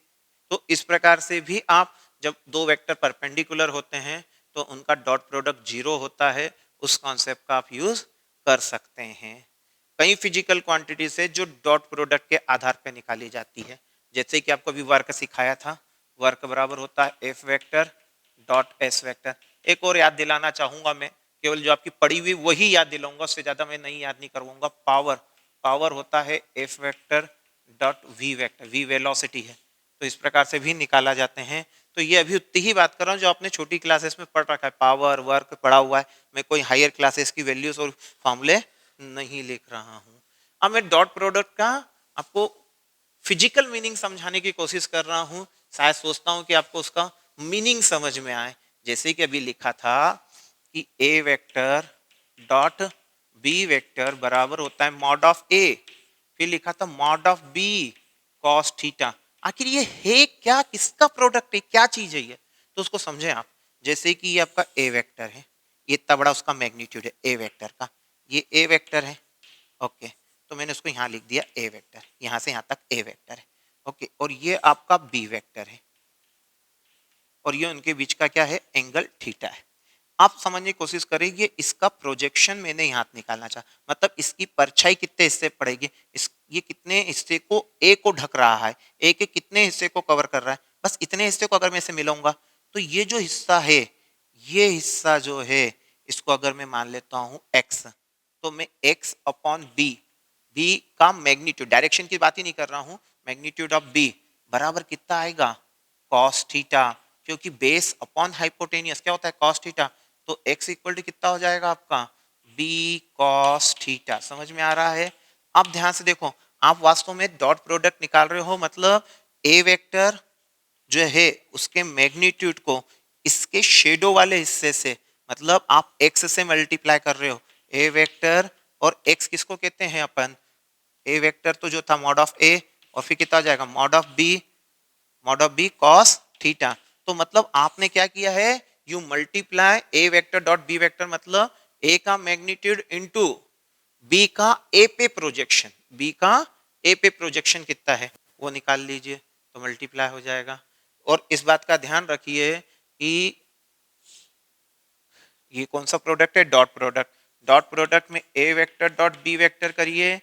[SPEAKER 1] तो इस प्रकार से भी आप जब दो वेक्टर परपेंडिकुलर होते हैं तो उनका डॉट प्रोडक्ट 0 होता है, उस कॉन्सेप्ट का आप यूज कर सकते हैं। कई फिजिकल क्वांटिटी से जो डॉट प्रोडक्ट के आधार पर निकाली जाती है, जैसे कि आपको अभी वर्क सिखाया था, वर्क बराबर होता है F vector dot S vector. एक और याद दिलाना चाहूंगा मैं, केवल जो आपकी पढ़ी हुई वही याद दिलाऊंगा, उससे ज्यादा मैं नहीं याद नहीं करवाऊंगा। पावर, पावर होता है F vector dot V vector, V velocity है, तो इस प्रकार से भी निकाला जाते हैं। तो ये अभी उतनी ही बात कर रहा हूँ जो आपने छोटी क्लासेस में पढ़ रखा है, पावर वर्क पढ़ा हुआ है। मैं कोई हायर क्लासेस की वैल्यूज और फॉर्मूले नहीं लिख रहा हूँ। अब मैं डॉट प्रोडक्ट का आपको फिजिकल मीनिंग समझाने की कोशिश कर रहा हूँ, शायद सोचता हूँ कि आपको उसका मीनिंग समझ में आए। जैसे कि अभी लिखा था कि A vector dot B vector बराबर होता है मॉड ऑफ ए, फिर लिखा था mod of B cos theta. आखिर ये है क्या, किसका प्रोडक्ट है, क्या चीज है ये, तो उसको समझें आप। जैसे कि ये आपका ए वेक्टर है, ये इतना बड़ा उसका मैग्नीट्यूड है ए वेक्टर का, ये ए वेक्टर है। ओके, तो मैंने उसको यहाँ लिख दिया ए वेक्टर, यहाँ से यहाँ तक ए वेक्टर है। ओके, और ये आपका बी वेक्टर है, और ये उनके बीच का क्या है, एंगल थीटा है। आप समझने की कोशिश करेंगे, इसका प्रोजेक्शन मैंने यहाँ निकालना चाहा, मतलब इसकी परछाई कितने हिस्से पड़ेगी, इस ये कितने हिस्से को ए को ढक रहा है, ए के कितने हिस्से को कवर कर रहा है, बस इतने हिस्से को अगर मैं इसे मिलाऊंगा तो ये जो हिस्सा है, ये हिस्सा जो है, इसको अगर मैं मान लेता हूँ x, तो मैं x अपॉन बी, बी का मैग्नीट्यूड, डायरेक्शन की बात ही नहीं कर रहा हूँ, मैग्नीट्यूड ऑफ बी बराबर कितना आएगा कॉस थीटा, क्योंकि बेस अपॉन हाइपोटेनियस क्या होता है कॉस थीटा। तो x इक्वल टू कितना हो जाएगा आपका b cos थीटा। समझ में आ रहा है? आप ध्यान से देखो, आप वास्तव में डॉट प्रोडक्ट निकाल रहे हो, मतलब ए वेक्टर जो है उसके मैग्नीट्यूड को इसके शेडो वाले हिस्से से, मतलब आप एक्स से मल्टीप्लाई कर रहे हो। ए वेक्टर और एक्स किसको कहते हैं अपन, ए वेक्टर तो जो था मॉड ऑफ ए, और फिर कितना जाएगा mod of B cos theta. तो मतलब आपने क्या किया है, you multiply A vector dot B vector, मतलब ए का मैग्नीट्यूड इनटू बी का ए पे प्रोजेक्शन, बी का ए पे प्रोजेक्शन कितना है वो निकाल लीजिए, तो मल्टीप्लाई हो जाएगा। और इस बात का ध्यान रखिए कि ये कौन सा प्रोडक्ट है, डॉट प्रोडक्ट। डॉट प्रोडक्ट में A vector dot B vector करिए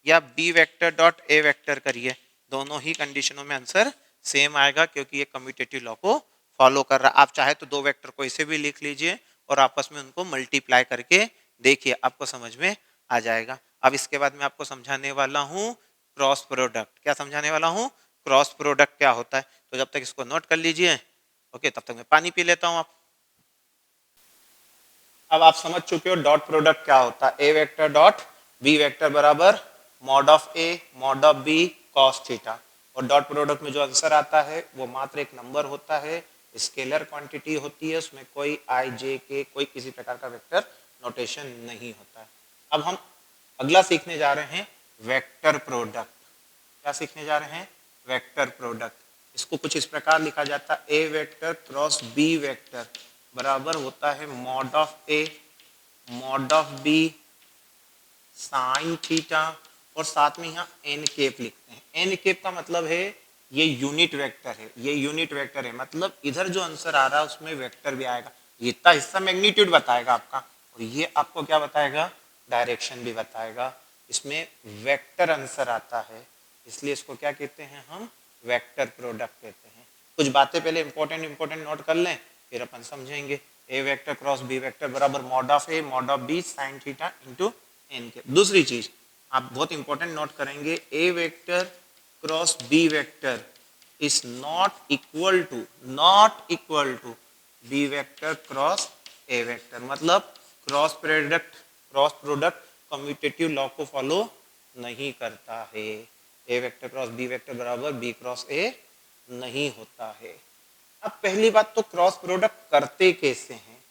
[SPEAKER 1] या B vector dot A vector करिए, दोनों ही कंडीशनों में आंसर सेम आएगा, क्योंकि ये कम्यूटेटिव लॉ को फॉलो कर रहा है। आप चाहे तो दो वेक्टर को इसे भी लिख लीजिए और आपस में उनको मल्टीप्लाई करके देखिए, आपको समझ में आ जाएगा। अब इसके बाद मैं आपको समझाने वाला हूँ क्रॉस प्रोडक्ट। क्या समझाने वाला हूँ, क्रॉस प्रोडक्ट क्या होता है। तो जब तक इसको नोट कर लीजिए, ओके, तब तक मैं पानी पी लेता हूँ। अब आप समझ चुके हो डॉट प्रोडक्ट क्या होता है। ए वेक्टर डॉट बी वेक्टर बराबर mod of A mod of B cos theta. और डॉट प्रोडक्ट में जो आंसर आता है वो मात्र एक नंबर होता है, स्केलर क्वांटिटी होती है, उसमें कोई आई जे के कोई किसी प्रकार का वेक्टर नोटेशन नहीं होता है। अब हम अगला सीखने जा रहे हैं वेक्टर प्रोडक्ट। क्या सीखने जा रहे हैं, वेक्टर प्रोडक्ट। इसको कुछ इस प्रकार लिखा जाता है, ए वेक्टर क्रॉस बी वेक्टर बराबर होता है mod of A mod of B sine theta, और साथ में यहाँ एन केप लिखते हैं। एन केप का मतलब है ये यूनिट वेक्टर है, ये यूनिट वेक्टर है, मतलब इधर जो आंसर आ रहा है उसमें वेक्टर भी आएगा। ये इतना हिस्सा मैग्नीट्यूड बताएगा आपका, और ये आपको क्या बताएगा, डायरेक्शन भी बताएगा। इसमें वेक्टर आंसर आता है, इसलिए इसको क्या कहते हैं हम, वेक्टर प्रोडक्ट कहते हैं। कुछ बातें पहले इंपॉर्टेंट नोट कर लें, फिर अपन समझेंगे। A vector cross B vector बराबर mod of A mod of B sine theta into n के। दूसरी चीज आप बहुत इंपॉर्टेंट नोट करेंगे, a vector cross B vector is not equal to b vector cross a vector. मतलब cross product commutative law को follow नहीं करता है। ए वेक्टर क्रॉस बी वेक्टर बराबर बी क्रॉस ए नहीं होता है। अब पहली बात तो क्रॉस प्रोडक्ट करते कैसे हैं,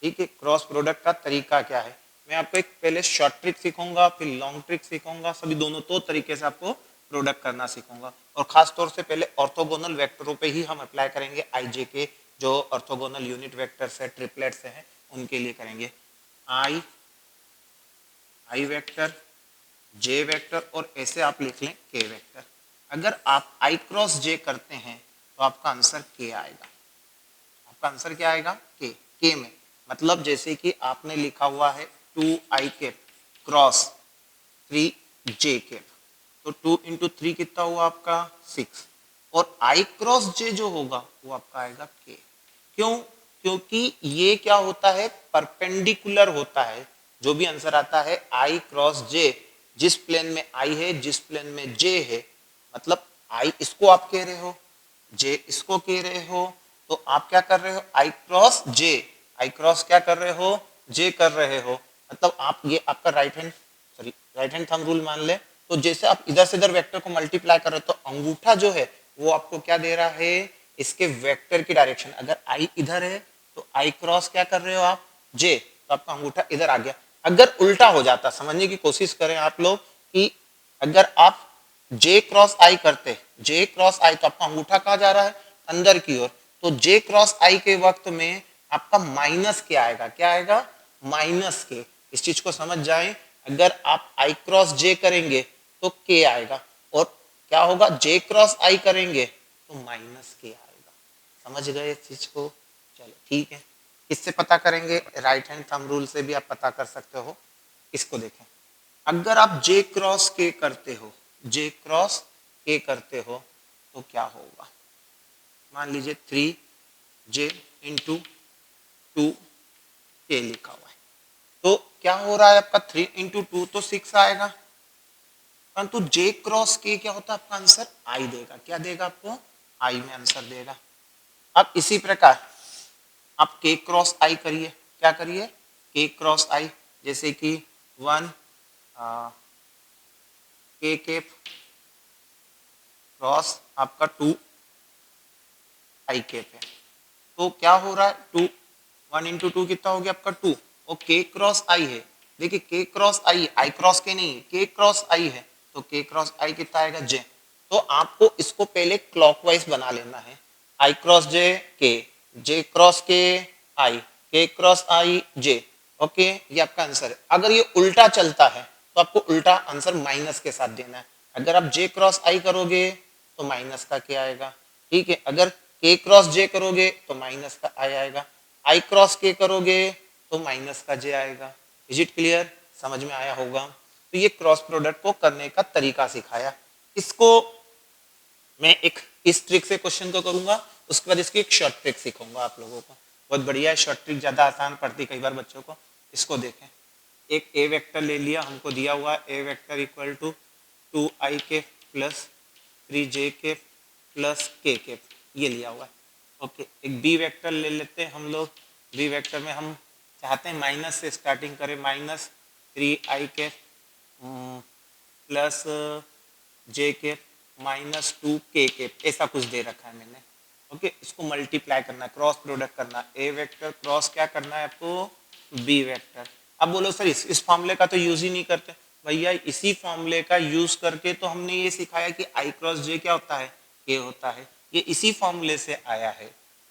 [SPEAKER 1] ठीक है, क्रॉस प्रोडक्ट का तरीका क्या है। मैं आपको एक पहले शॉर्ट ट्रिक सिखाऊंगा, फिर लॉन्ग ट्रिक सिखाऊंगा, सभी दोनों तो तरीके से आपको प्रोडक्ट करना सिखाऊंगा। और खास तौर से पहले ऑर्थोगोनल वेक्टरों पे ही हम अप्लाई करेंगे, आई जे के जो ऑर्थोगोनल यूनिट वेक्टर्स है, ट्रिपलेट्स हैं, उनके लिए करेंगे। आई वेक्टर, जे वेक्टर, और ऐसे आप लिख लें के वेक्टर। अगर आप आई क्रॉस जे करते हैं तो आपका आंसर के आएगा। आपका आंसर क्या आएगा, के में, मतलब जैसे कि आपने लिखा हुआ है 2i cap cross 3j cap, तो 2 इंटू 3 कितना हुआ आपका 6, और i क्रॉस j जो होगा वो आपका आएगा k। क्यों, क्योंकि ये क्या होता है, परपेंडिकुलर होता है। जो भी आंसर आता है i क्रॉस j, जिस प्लेन में i है जिस प्लेन में j है, मतलब i इसको आप कह रहे हो, j इसको कह रहे हो, तो आप क्या कर रहे हो, i cross j, I cross क्या कर रहे हो, जे कर रहे हो। मतलब आप ये आपका राइट हैंड थंब रूल मान ले, तो जैसे आप इधर से इधर वेक्टर को मल्टीप्लाई कर रहे हो, तो अंगूठा जो है वो आपको क्या दे रहा है, इसके वेक्टर की डायरेक्शन। अगर आई इधर है तो आई क्रॉस क्या कर रहे हो आप, जे, तो आपका अंगूठा इधर आ गया। अगर उल्टा हो जाता, समझने की कोशिश करें आप लोग कि अगर आप जे क्रॉस आई करते, जे क्रॉस आई, तो आपका अंगूठा कहाँ जा रहा है, अंदर की ओर। तो जे क्रॉस आई के वक्त में आपका माइनस के आएगा, क्या आएगा, माइनस के। इस चीज को समझ जाएं, अगर आप आई क्रॉस जे करेंगे तो के आएगा, और क्या होगा, जे क्रॉस आई करेंगे तो माइनस के आएगा। समझ गए इस चीज को, चलो ठीक है। किससे पता करेंगे, राइट हैंड थंब रूल से भी आप पता कर सकते हो। इसको देखें, अगर आप जे क्रॉस के करते हो, जे क्रॉस के करते हो तो क्या होगा, मान लीजिए 3j इंटू 2k लिखा हुआ है, तो क्या हो रहा है आपका 3 इंटू 2 तो 6 आएगा, परंतु j क्रॉस k क्या होता है, आपका आंसर i देगा। क्या देगा आपको, i में आंसर देगा। अब इसी प्रकार आप k क्रॉस i करिए, क्या करिए, k क्रॉस i, जैसे कि 1 के कैप क्रॉस आपका 2 आई कैप है। तो क्या हो रहा है, 2 1 इंटू 2 कितना हो गया आपका 2, और के क्रॉस आई है। देखिए के क्रॉस आई, आई क्रॉस के नहीं, के क्रॉस आई है, तो के क्रॉस आई कितना आएगा जे। तो आपको इसको पहले क्लॉकवाइज बना लेना है, आई क्रॉस जे के, जे क्रॉस के आई, के क्रॉस आई जे। ओके, ये आपका आंसर है। अगर ये उल्टा चलता है तो आपको उल्टा आंसर माइनस के साथ देना है। अगर आप जे क्रॉस आई करोगे तो माइनस का के आएगा, ठीक है। अगर के क्रॉस जे करोगे तो माइनस का आई आएगा, आई क्रॉस के करोगे तो माइनस का जे आएगा। इज इट क्लियर, समझ में आया होगा। तो ये क्रॉस प्रोडक्ट को करने का तरीका सिखाया। इसको मैं एक इस ट्रिक से क्वेश्चन को करूंगा, उसके बाद इसकी एक शॉर्ट ट्रिक सिखाऊंगा आप लोगों को। बहुत बढ़िया है, शॉर्ट ट्रिक ज्यादा आसान पड़ती कई बार बच्चों को। इसको देखें, एक ए वेक्टर ले लिया, हमको दिया हुआ ए वेक्टर इक्वल टू 2i के प्लस 3j के प्लस के के, ये लिया हुआ है। ओके, एक बी वेक्टर ले लेते हैं हम लोग। बी वेक्टर में हम चाहते हैं माइनस से स्टार्टिंग करें, माइनस 3i के प्लस जे के माइनस 2k के, ऐसा कुछ दे रखा है मैंने। ओके, इसको मल्टीप्लाई करना है, क्रॉस प्रोडक्ट करना है। ए वेक्टर क्रॉस क्या करना है आपको, बी वेक्टर। अब बोलो सर इस फॉर्मूले का तो यूज ही नहीं करते। भैया इसी फॉर्मूले का यूज करके तो हमने ये सिखाया कि आई क्रॉस जे क्या होता है, के होता है। ये इसी फॉर्मूले से आया है,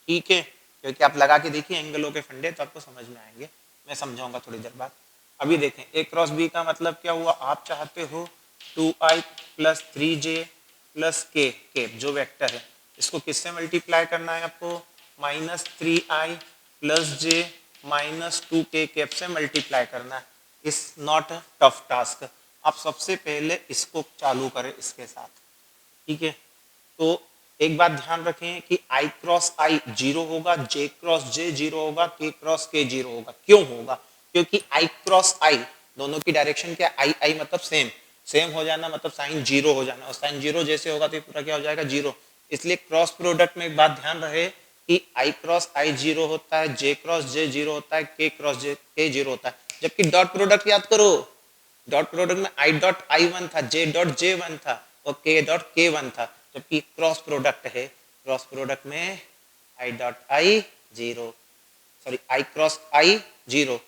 [SPEAKER 1] ठीक है। क्योंकि आप लगा के देखिए एंगलों के फंडे तो आपको समझ में आएंगे, मैं समझाऊंगा थोड़ी देर बाद। अभी देखें ए क्रॉस बी का मतलब क्या हुआ, आप चाहते हो 2i प्लस 3j प्लस के जो वेक्टर है, इसको किससे मल्टीप्लाई करना है आपको, माइनस 3i प्लस जे माइनस 2k कैप से मल्टीप्लाई करना है। इस नॉट टफ टास्क। आप सबसे पहले इसको चालू करें इसके साथ, ठीक है। तो एक बात ध्यान रखें कि आई क्रॉस आई जीरो होगा, जे क्रॉस जे जीरो होगा, के क्रॉस के जीरो होगा। क्यों होगा, क्योंकि आई क्रॉस आई दोनों की डायरेक्शन क्या, आई आई मतलब सेम, सेम हो जाना मतलब साइन जीरो हो जाना, और साइन जीरो जैसे होगा तो पूरा क्या हो जाएगा, जीरो। इसलिए क्रॉस प्रोडक्ट में एक बात ध्यान रहे कि आई क्रॉस आई जीरो होता है, जे क्रॉस जे जीरो होता है, के क्रॉस जे के जीरो होता है। जबकि डॉट प्रोडक्ट याद करो, डॉट प्रोडक्ट में आई डॉट आई वन था, जे डॉट जे वन था और के डॉट के वन था। जबकि क्रॉस प्रोडक्ट है, क्रॉस प्रोडक्ट में I dot I zero, sorry I cross I zero,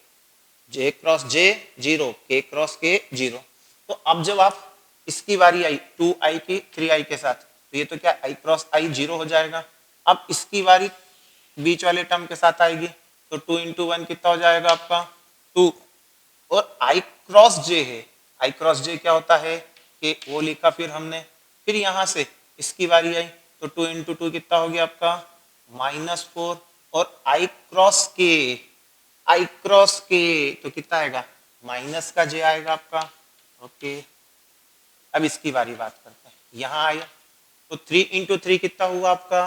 [SPEAKER 1] J cross J zero, के क्रॉस के जीरो। तो अब जब आप इसकी बारी आई 2i की 3i के साथ, तो ये तो क्या आई क्रॉस आई जीरो हो जाएगा। अब इसकी बारी बीच वाले टर्म के साथ आएगी, तो 2 इंटू 1 कितना हो जाएगा आपका 2, और आई क्रॉस जे है, आई क्रॉस जे क्या होता है कि वो लिखा फिर हमने। फिर यहां से इसकी बारी आई तो 2 इंटू 2 कितना हो गया आपका -4, और आई क्रॉस के, आई क्रॉस के तो कितना आएगा माइनस का जे आएगा आपका। ओके, अब इसकी बारी बात करते हैं। यहां आया तो 3 इंटू 3 कितना हुआ आपका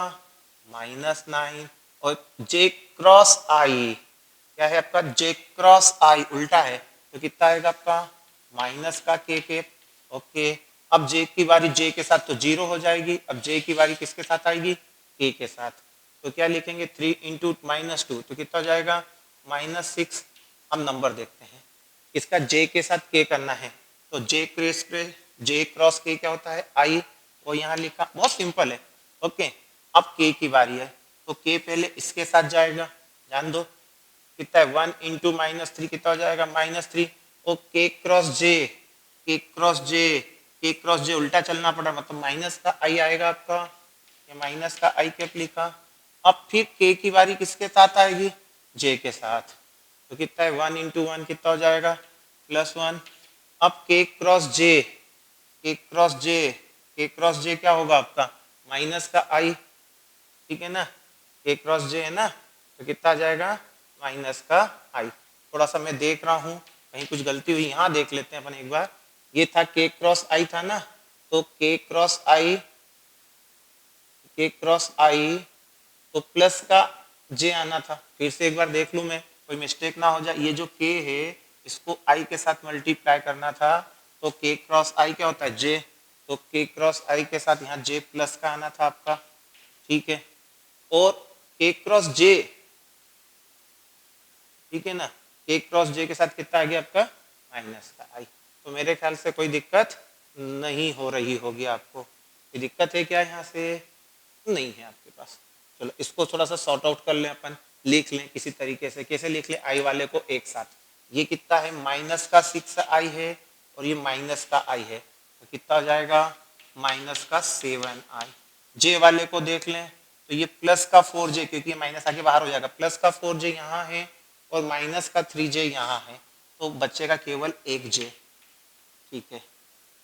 [SPEAKER 1] -9, और जे क्रॉस आई क्या है आपका, जे क्रॉस आई उल्टा है तो कितना आएगा आपका माइनस का के। ओके, अब जे की बारी जे के साथ तो जीरो हो जाएगी, अब जे की बारी किसके साथ आएगी, के साथ। तो क्या लिखेंगे 3 इंटू -2 तो कितना हो जाएगा -6। हम नंबर देखते हैं, इसका जे के साथ के करना है, तो जे क्रॉस के क्या होता है आई, वो यहाँ लिखा, बहुत सिंपल है। ओके, अब के की बारी है तो के पहले इसके साथ जाएगा, जान दो कितना है 1 इंटू -3 कितना हो जाएगा -3, और के क्रॉस जे, के क्रॉस जे, के क्रॉस जे उल्टा चलना पड़ा मतलब माइनस का आई आएगा आपका, ये माइनस का आई कैप लिखा। अब फिर के की बारी किसके साथ आएगी, जे के साथ, तो कितना है 1 इंटू 1 कितना हो जाएगा +1। अब के क्रॉस जे, के क्रॉस जे, के क्रॉस जे क्या होगा आपका माइनस का आई, ठीक है ना, के क्रॉस जे है ना, तो कितना आ जाएगा माइनस का आई। थोड़ा सा मैं देख रहा हूँ कहीं कुछ गलती हुई, यहाँ देख लेते हैं अपन एक बार। ये था के क्रॉस आई था ना, तो के क्रॉस आई, के क्रॉस आई तो प्लस का जे आना था। फिर से एक बार देख लूं मैं, कोई मिस्टेक ना हो जाए। ये जो के है इसको आई के साथ मल्टीप्लाई करना था, तो के क्रॉस आई क्या होता है जे, तो के क्रॉस आई के साथ यहाँ जे प्लस का आना था आपका, ठीक है। और के क्रॉस जे, ठीक है ना, के क्रॉस जे के साथ कितना आ गया आपका माइनस का आई। तो मेरे ख्याल से कोई दिक्कत नहीं हो रही होगी आपको, ये दिक्कत है क्या यहाँ से? नहीं है आपके पास। चलो इसको थोड़ा सा सॉर्ट आउट कर लें अपन, लिख लें किसी तरीके से। कैसे लिख लें आई वाले को एक साथ? ये कितना है, माइनस का 6i है और ये माइनस का i है, तो कितना हो जाएगा, माइनस का 7i। जे वाले को देख लें तो ये प्लस का 4j, क्योंकि माइनस आगे बाहर हो जाएगा, प्लस का 4j यहाँ है और माइनस का 3j यहाँ है, तो बचेगा केवल एक j। ठीक है,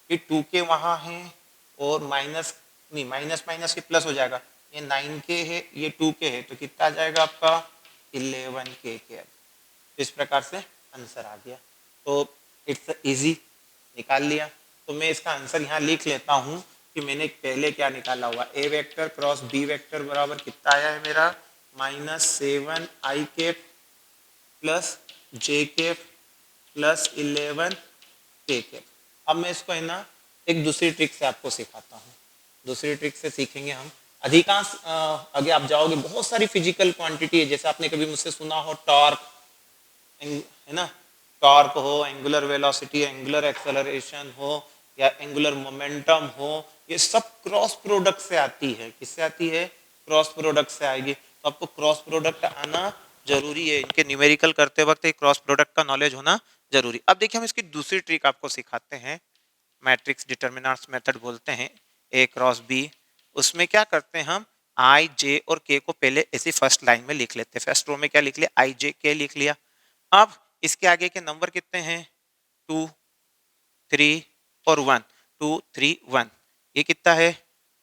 [SPEAKER 1] ये 2k वहाँ है और माइनस नहीं, माइनस माइनस के प्लस हो जाएगा, ये 9k है ये 2k है, तो कितना आ जाएगा आपका 11k के। इस प्रकार से आंसर आ गया, तो इट्स इजी, निकाल लिया। तो मैं इसका आंसर यहाँ लिख लेता हूँ कि मैंने पहले क्या निकाला हुआ, ए वेक्टर क्रॉस बी वेक्टर बराबर कितना आया है मेरा, -7i प्लस जे प्लस 11k। अब मैं इसको है ना एक दूसरी ट्रिक से आपको सिखाता हूँ, दूसरी ट्रिक से सीखेंगे हम। अधिकांश आगे आप जाओगे, बहुत सारी फिजिकल क्वांटिटी है, जैसे आपने कभी मुझसे सुना हो टॉर्क, है ना, टॉर्क हो, एंगुलर वेलोसिटी, एंगुलर एक्सेलरेशन हो या एंगुलर मोमेंटम हो, ये सब क्रॉस प्रोडक्ट से आती है। किससे आती है? क्रॉस प्रोडक्ट से आएगी। तो आपको क्रॉस प्रोडक्ट आना जरूरी है, इनके न्यूमेरिकल करते वक्त क्रॉस प्रोडक्ट का नॉलेज होना जरूरी। अब देखिए हम इसकी दूसरी ट्रिक आपको सिखाते हैं, मैट्रिक्स डिटर्मिनेंट्स मेथड बोलते हैं, ए क्रॉस बी। उसमें क्या करते हैं हम, आई जे और के को पहले ऐसी फर्स्ट लाइन में लिख लेते हैं। फर्स्ट रो में क्या लिख लिया, आई जे के लिख लिया। अब इसके आगे के नंबर कितने हैं, 2 3 और 1, 2 3 1, ये कितना है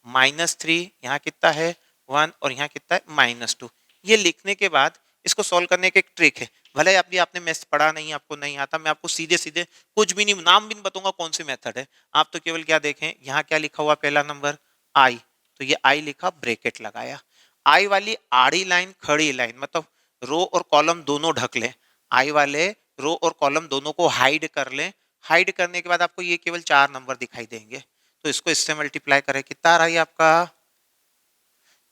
[SPEAKER 1] -3, यहाँ कितना है 1 और यहाँ कितना है -2। ये लिखने के बाद इसको सॉल्व करने की एक ट्रिक है, भले अभी आपने मैथ्स पढ़ा नहीं, आपको नहीं आता, मैं आपको सीधे सीधे कुछ भी नहीं, नाम भी नहीं बताऊंगा कौन सी मेथड है, आप तो केवल क्या देखें, यहाँ क्या लिखा हुआ पहला नंबर आई, तो ये आई लिखा, ब्रैकेट लगाया। आई वाली आड़ी लाइन खड़ी लाइन, मतलब रो और कॉलम दोनों ढक लें, आई वाले रो और कॉलम दोनों को हाइड कर लें। हाइड करने के बाद आपको ये केवल 4 नंबर दिखाई देंगे, तो इसको इससे मल्टीप्लाई करें, कितना आ रहा है आपका,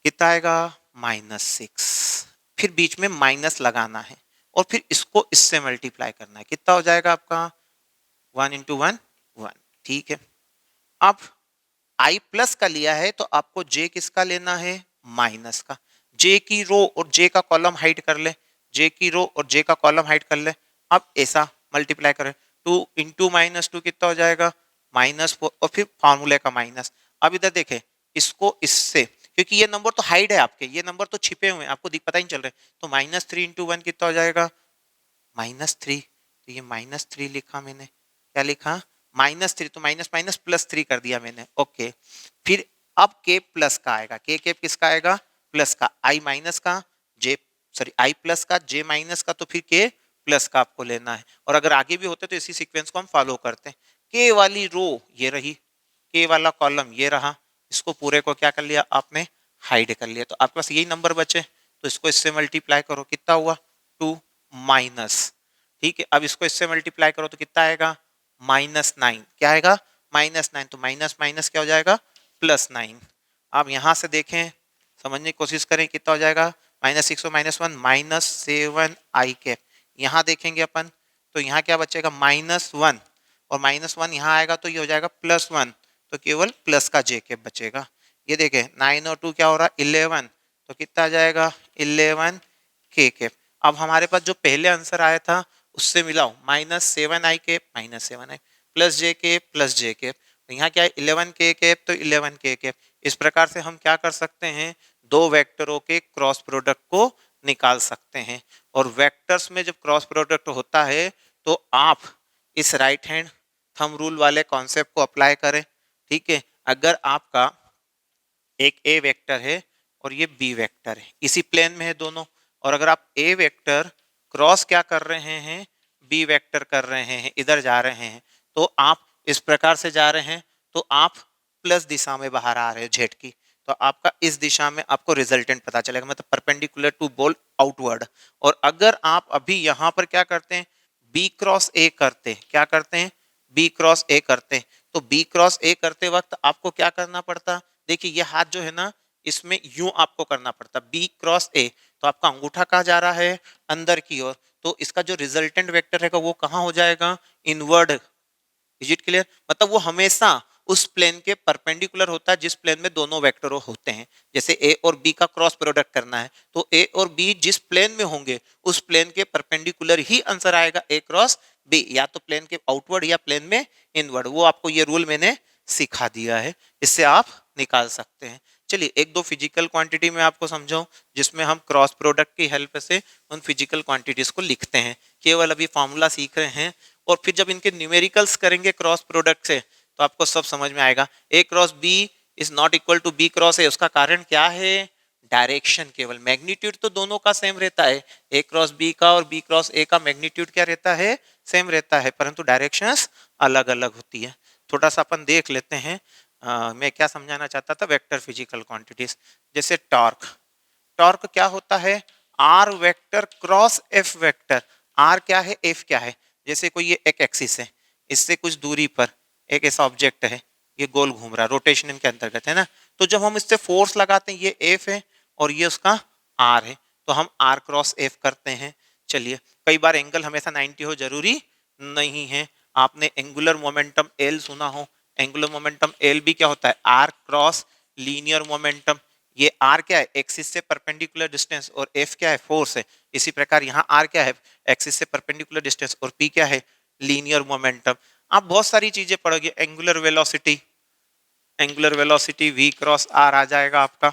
[SPEAKER 1] कितना आएगा -6। फिर बीच में माइनस लगाना है और फिर इसको इससे मल्टीप्लाई करना है, कितना हो जाएगा आपका 1 × 1 1। ठीक है, अब आई प्लस का लिया है तो आपको जे किसका लेना है, माइनस का। जे की रो और जे का कॉलम हाइड कर ले, जे की रो और जे का कॉलम हाइड कर ले। अब ऐसा मल्टीप्लाई करें, 2 × -2 कितना हो जाएगा -4 और फिर फॉर्मूले का माइनस। अब इधर देखें, इसको इससे, क्योंकि ये नंबर तो हाइड है आपके, ये नंबर तो छिपे हुए हैं, आपको पता ही नहीं चल रहे, तो -3 × 1 कितना हो जाएगा -3। तो ये -3 लिखा मैंने, क्या लिखा -3, तो माइनस माइनस +3 कर दिया मैंने, ओके। फिर अब के प्लस का आएगा, के किसका आएगा, प्लस का, आई माइनस का, जे सॉरी आई प्लस का, जे माइनस का, तो फिर के प्लस का आपको लेना है। और अगर आगे भी होते तो इसी सीक्वेंस को हम फॉलो करते हैं। के वाली रो ये रही, के वाला कॉलम ये रहा, इसको पूरे को क्या कर लिया आपने, हाइड कर लिया, तो आपके पास यही नंबर बचे, तो इसको इससे मल्टीप्लाई करो, कितना हुआ 2 माइनस। ठीक है, अब इसको इससे मल्टीप्लाई करो तो कितना आएगा -9, क्या आएगा -9, तो माइनस माइनस क्या हो जाएगा +9। अब यहां से देखें, समझने की कोशिश करें, कितना हो जाएगा -6 और -1 -7i। यहाँ देखेंगे अपन तो यहाँ क्या बचेगा -1 और -1 यहाँ आएगा तो ये हो जाएगा +1, तो केवल प्लस का जे के बचेगा। ये देखें 9 और 2 क्या हो रहा है 11, तो कितना आ जाएगा 11k। अब हमारे पास जो पहले आंसर आया था उससे मिलाओ, -7i -7i +jk तो यहाँ क्या है 11k तो 11k। इस प्रकार से हम क्या कर सकते हैं, दो वेक्टरों के क्रॉस प्रोडक्ट को निकाल सकते हैं। और वेक्टर्स में जब क्रॉस प्रोडक्ट होता है तो आप इस राइट हैंड थंब रूल वाले कॉन्सेप्ट को अप्लाई करें। ठीक है, अगर आपका एक ए वेक्टर है और ये बी वेक्टर है, इसी प्लेन में है दोनों, और अगर आप ए वेक्टर क्रॉस क्या कर रहे हैं, बी वेक्टर कर रहे हैं, इधर जा रहे हैं, तो आप इस प्रकार से जा रहे हैं तो आप प्लस दिशा में बाहर आ रहे हैं जेड की, तो आपका इस दिशा में आपको रिजल्टेंट पता चलेगा, मतलब परपेंडिकुलर टू बॉल आउटवर्ड। और अगर आप अभी यहाँ पर क्या करते हैं, बी क्रॉस ए करते हैं, क्या करते हैं बी क्रॉस ए करते हैं, तो बी क्रॉस ए करते वक्त आपको क्या करना पड़ता, देखिए ये हाथ जो है ना इसमें यूं आपको करना पड़ता बी क्रॉस ए, तो आपका अंगूठा कहाँ जा रहा है अंदर की ओर, तो इसका जो रिजल्टेंट वेक्टर है वो कहाँ हो जाएगा इनवर्ड। इज इट क्लियर, मतलब वो हमेशा उस प्लेन के परपेंडिकुलर होता है जिस प्लेन में दोनों वेक्टर होते हैं। जैसे ए और बी का क्रॉस प्रोडक्ट करना है तो ए और बी जिस प्लेन में होंगे उस प्लेन के परपेंडिकुलर ही आंसर आएगा ए क्रॉस बी, या तो प्लेन के आउटवर्ड या प्लेन में इनवर्ड। वो आपको ये रूल मैंने सिखा दिया है, इससे आप निकाल सकते हैं। चलिए एक दो फिजिकल क्वांटिटी में आपको समझाऊं जिसमें हम क्रॉस प्रोडक्ट की हेल्प से उन फिजिकल क्वांटिटीज को लिखते हैं। केवल अभी फॉर्मूला सीख रहे हैं और फिर जब इनके न्यूमेरिकल्स करेंगे क्रॉस प्रोडक्ट से तो आपको सब समझ में आएगा। A cross b is not equal to b cross a, उसका कारण क्या है? डायरेक्शन। केवल मैग्नीट्यूड तो दोनों का सेम रहता है, ए क्रॉस बी का और बी क्रॉस ए का मैग्नीट्यूड क्या रहता है? सेम रहता है, परंतु डायरेक्शंस अलग अलग होती है। थोड़ा सा अपन देख लेते हैं। मैं क्या समझाना चाहता था, वेक्टर फिजिकल क्वांटिटीज। जैसे टॉर्क, टॉर्क क्या होता है? R vector cross F vector. R क्या है, एफ क्या है? जैसे कोई ये एक एक्सिस है, इससे कुछ दूरी पर एक ऐसा ऑब्जेक्ट है, ये गोल घूम रहा है, रोटेशन के अंतर्गत है ना। तो जब हम इससे फोर्स लगाते हैं, ये एफ है और ये उसका आर है, तो हम आर क्रॉस एफ करते हैं। चलिए, कई बार एंगल हमेशा 90 हो जरूरी नहीं है। आपने एंगुलर मोमेंटम एल सुना हो, एंगुलर मोमेंटम एल भी क्या होता है? R cross linear momentum. ये आर क्या है? एक्सिस से परपेंडिकुलर डिस्टेंस, और एफ क्या है? फोर्स है। इसी प्रकार यहाँ आर क्या है? एक्सिस से परपेंडिकुलर डिस्टेंस, और पी क्या है? Linear momentum. आप बहुत सारी चीजें पढ़ोगे। Angular velocity, angular velocity v cross r आ जाएगा आपका।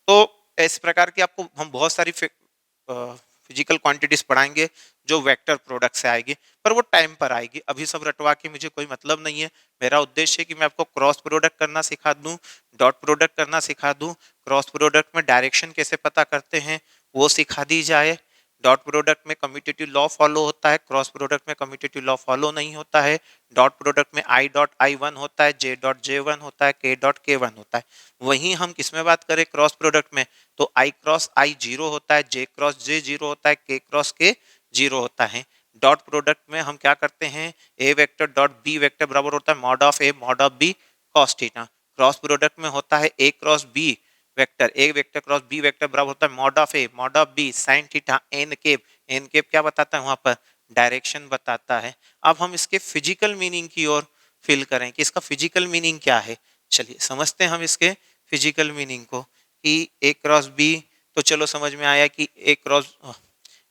[SPEAKER 1] तो इस प्रकार की आपको हम बहुत सारी फिजिकल क्वांटिटीज पढ़ाएंगे जो वेक्टर प्रोडक्ट से आएगी, पर वो टाइम पर आएगी। अभी सब रटवा के मुझे कोई मतलब नहीं है। मेरा उद्देश्य है कि मैं आपको क्रॉस प्रोडक्ट करना सिखा दूं, डॉट प्रोडक्ट करना सिखा दूं, क्रॉस प्रोडक्ट में डायरेक्शन कैसे पता करते हैं वो सिखा दी जाए। डॉट प्रोडक्ट में कम्यूटेटिव लॉ फॉलो होता है, क्रॉस प्रोडक्ट में कम्यूटेटिव लॉ फॉलो नहीं होता है। डॉट प्रोडक्ट में आई डॉट आई वन होता है, जे डॉट जे वन होता है, के डॉट के वन होता है। वहीं हम किस में बात करें क्रॉस प्रोडक्ट में, तो आई क्रॉस आई जीरो होता है, जे क्रॉस जे जीरो होता है, के क्रॉस के जीरो होता है। डॉट प्रोडक्ट में हम क्या करते हैं? A vector dot B vector बराबर होता है mod of A mod of B cos theta. Cross product में होता है A cross B vector, A vector cross B vector बराबर होता है mod of A mod of B sine theta N cap. N cap क्या बताता है वहां पर? डायरेक्शन बताता है। अब हम इसके फिजिकल मीनिंग की ओर फिल करें कि इसका फिजिकल मीनिंग क्या है। चलिए समझते हैं हम इसके फिजिकल मीनिंग को कि ए क्रॉस बी, तो चलो समझ में आया कि ए क्रॉस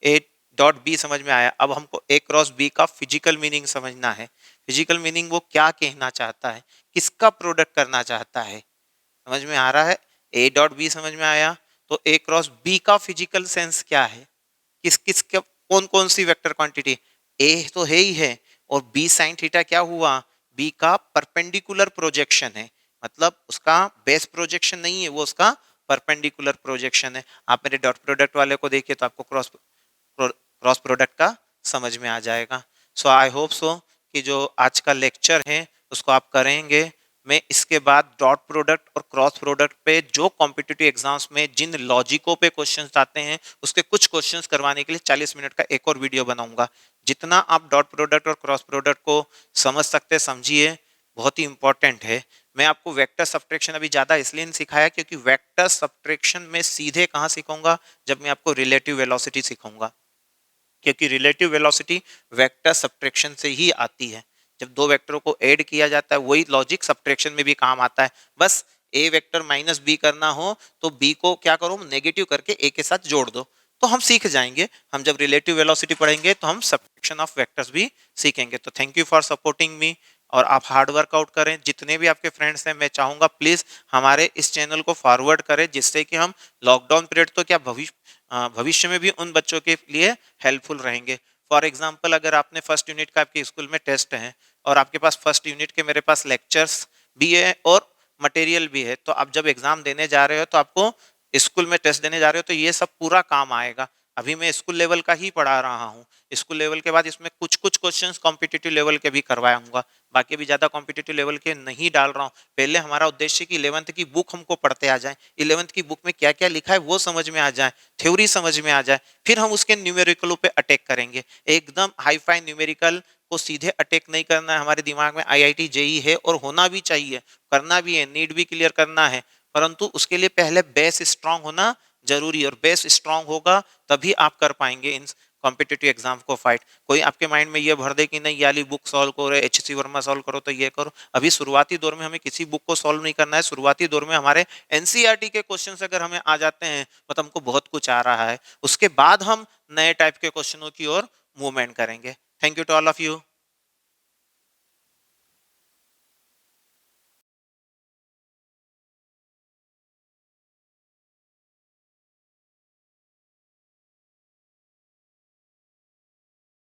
[SPEAKER 1] ए डॉट बी समझ में आया। अब हमको ए क्रॉस बी का फिजिकल मीनिंग समझना है। फिजिकल मीनिंग वो क्या कहना चाहता है, किसका प्रोडक्ट करना चाहता है, समझ में आ रहा है? ए डॉट बी समझ में आया, तो ए क्रॉस बी का फिजिकल सेंस क्या है? किस किस के कौन कौन सी वेक्टर क्वांटिटी? ए तो है ही है, और बी साइन थीटा क्या हुआ? बी का परपेंडिकुलर प्रोजेक्शन है, मतलब उसका बेस प्रोजेक्शन नहीं है, वो उसका परपेंडिकुलर प्रोजेक्शन है। आप मेरे डॉट प्रोडक्ट वाले को देखिए तो आपको क्रॉस प्रोडक्ट का समझ में आ जाएगा। सो आई होप सो कि जो आज का लेक्चर है उसको आप करेंगे। मैं इसके बाद डॉट प्रोडक्ट और क्रॉस प्रोडक्ट पे जो कॉम्पिटिटिव एग्जाम्स में जिन लॉजिकों पे क्वेश्चंस आते हैं उसके कुछ क्वेश्चंस करवाने के लिए 40 मिनट का एक और वीडियो बनाऊंगा। जितना आप डॉट प्रोडक्ट और क्रॉस प्रोडक्ट को समझ सकते समझिए, बहुत ही इंपॉर्टेंट है। मैं आपको वेक्टर सब्ट्रैक्शन अभी ज़्यादा इसलिए नहीं सिखाया क्योंकि वेक्टर सब्ट्रैक्शन में सीधे कहाँ सिखाऊंगा? जब मैं आपको रिलेटिव वेलोसिटी सिखाऊंगा, क्योंकि रिलेटिव वेलोसिटी वेक्टर सब्ट्रैक्शन से ही आती है। जब दो वेक्टरों को ऐड किया जाता है वही लॉजिक सब्ट्रैक्शन में भी काम आता है। बस ए वेक्टर माइनस बी करना हो तो बी को क्या करो? नेगेटिव करके ए के साथ जोड़ दो, तो हम सीख जाएंगे। हम जब रिलेटिव वेलोसिटी पढ़ेंगे तो हम सब्ट्रैक्शन ऑफ वेक्टर्स भी सीखेंगे। तो thank you for supporting me, और आप हार्ड वर्कआउट करें। जितने भी आपके फ्रेंड्स हैं मैं चाहूंगा प्लीज हमारे इस चैनल को फॉरवर्ड करें, जिससे कि हम लॉकडाउन पीरियड तो क्या भविष्य में भी उन बच्चों के लिए हेल्पफुल रहेंगे। फॉर एग्जाम्पल, अगर आपने फर्स्ट यूनिट का आपके स्कूल में टेस्ट है और आपके पास फर्स्ट यूनिट के मेरे पास लेक्चर्स भी है और मटेरियल भी है, तो आप जब एग्जाम देने जा रहे हो तो आपको स्कूल में टेस्ट देने जा रहे हो तो ये सब पूरा काम आएगा। अभी मैं स्कूल लेवल का ही पढ़ा रहा हूँ, स्कूल लेवल के बाद इसमें कुछ कुछ क्वेश्चंस कॉम्पिटिटिव लेवल के भी करवाऊंगा, बाकी भी ज्यादा कॉम्पिटिटिव लेवल के नहीं डाल रहा हूँ। पहले हमारा उद्देश्य कि 11th की बुक हमको पढ़ते आ जाए, 11th की बुक में क्या क्या लिखा है वो समझ में आ जाए, थ्योरी समझ में आ जाए, फिर हम उसके न्यूमेरिकलों पे अटैक करेंगे। एकदम हाई फाई न्यूमेरिकल को सीधे अटैक नहीं करना है। हमारे दिमाग में आईआईटी जेई है और होना भी चाहिए, करना भी है, नीट भी क्लियर करना है, परंतु उसके लिए पहले बेस स्ट्रांग होना जरूरी है, और बेस स्ट्रांग होगा तभी आप कर पाएंगे इन कॉम्पिटिटिव एग्जाम को फाइट। कोई आपके माइंड में ये भर दे कि नहीं ये वाली बुक सॉल्व करो, एचसी वर्मा सॉल्व करो, तो ये करो। अभी शुरुआती दौर में हमें किसी बुक को सॉल्व नहीं करना है। शुरुआती दौर में हमारे एनसीईआरटी के क्वेश्चंस अगर हमें आ जाते हैं, मतलब हमको बहुत कुछ आ रहा है, उसके बाद हम नए टाइप के क्वेश्चनों की ओर मूवमेंट करेंगे। Thank you to all of you.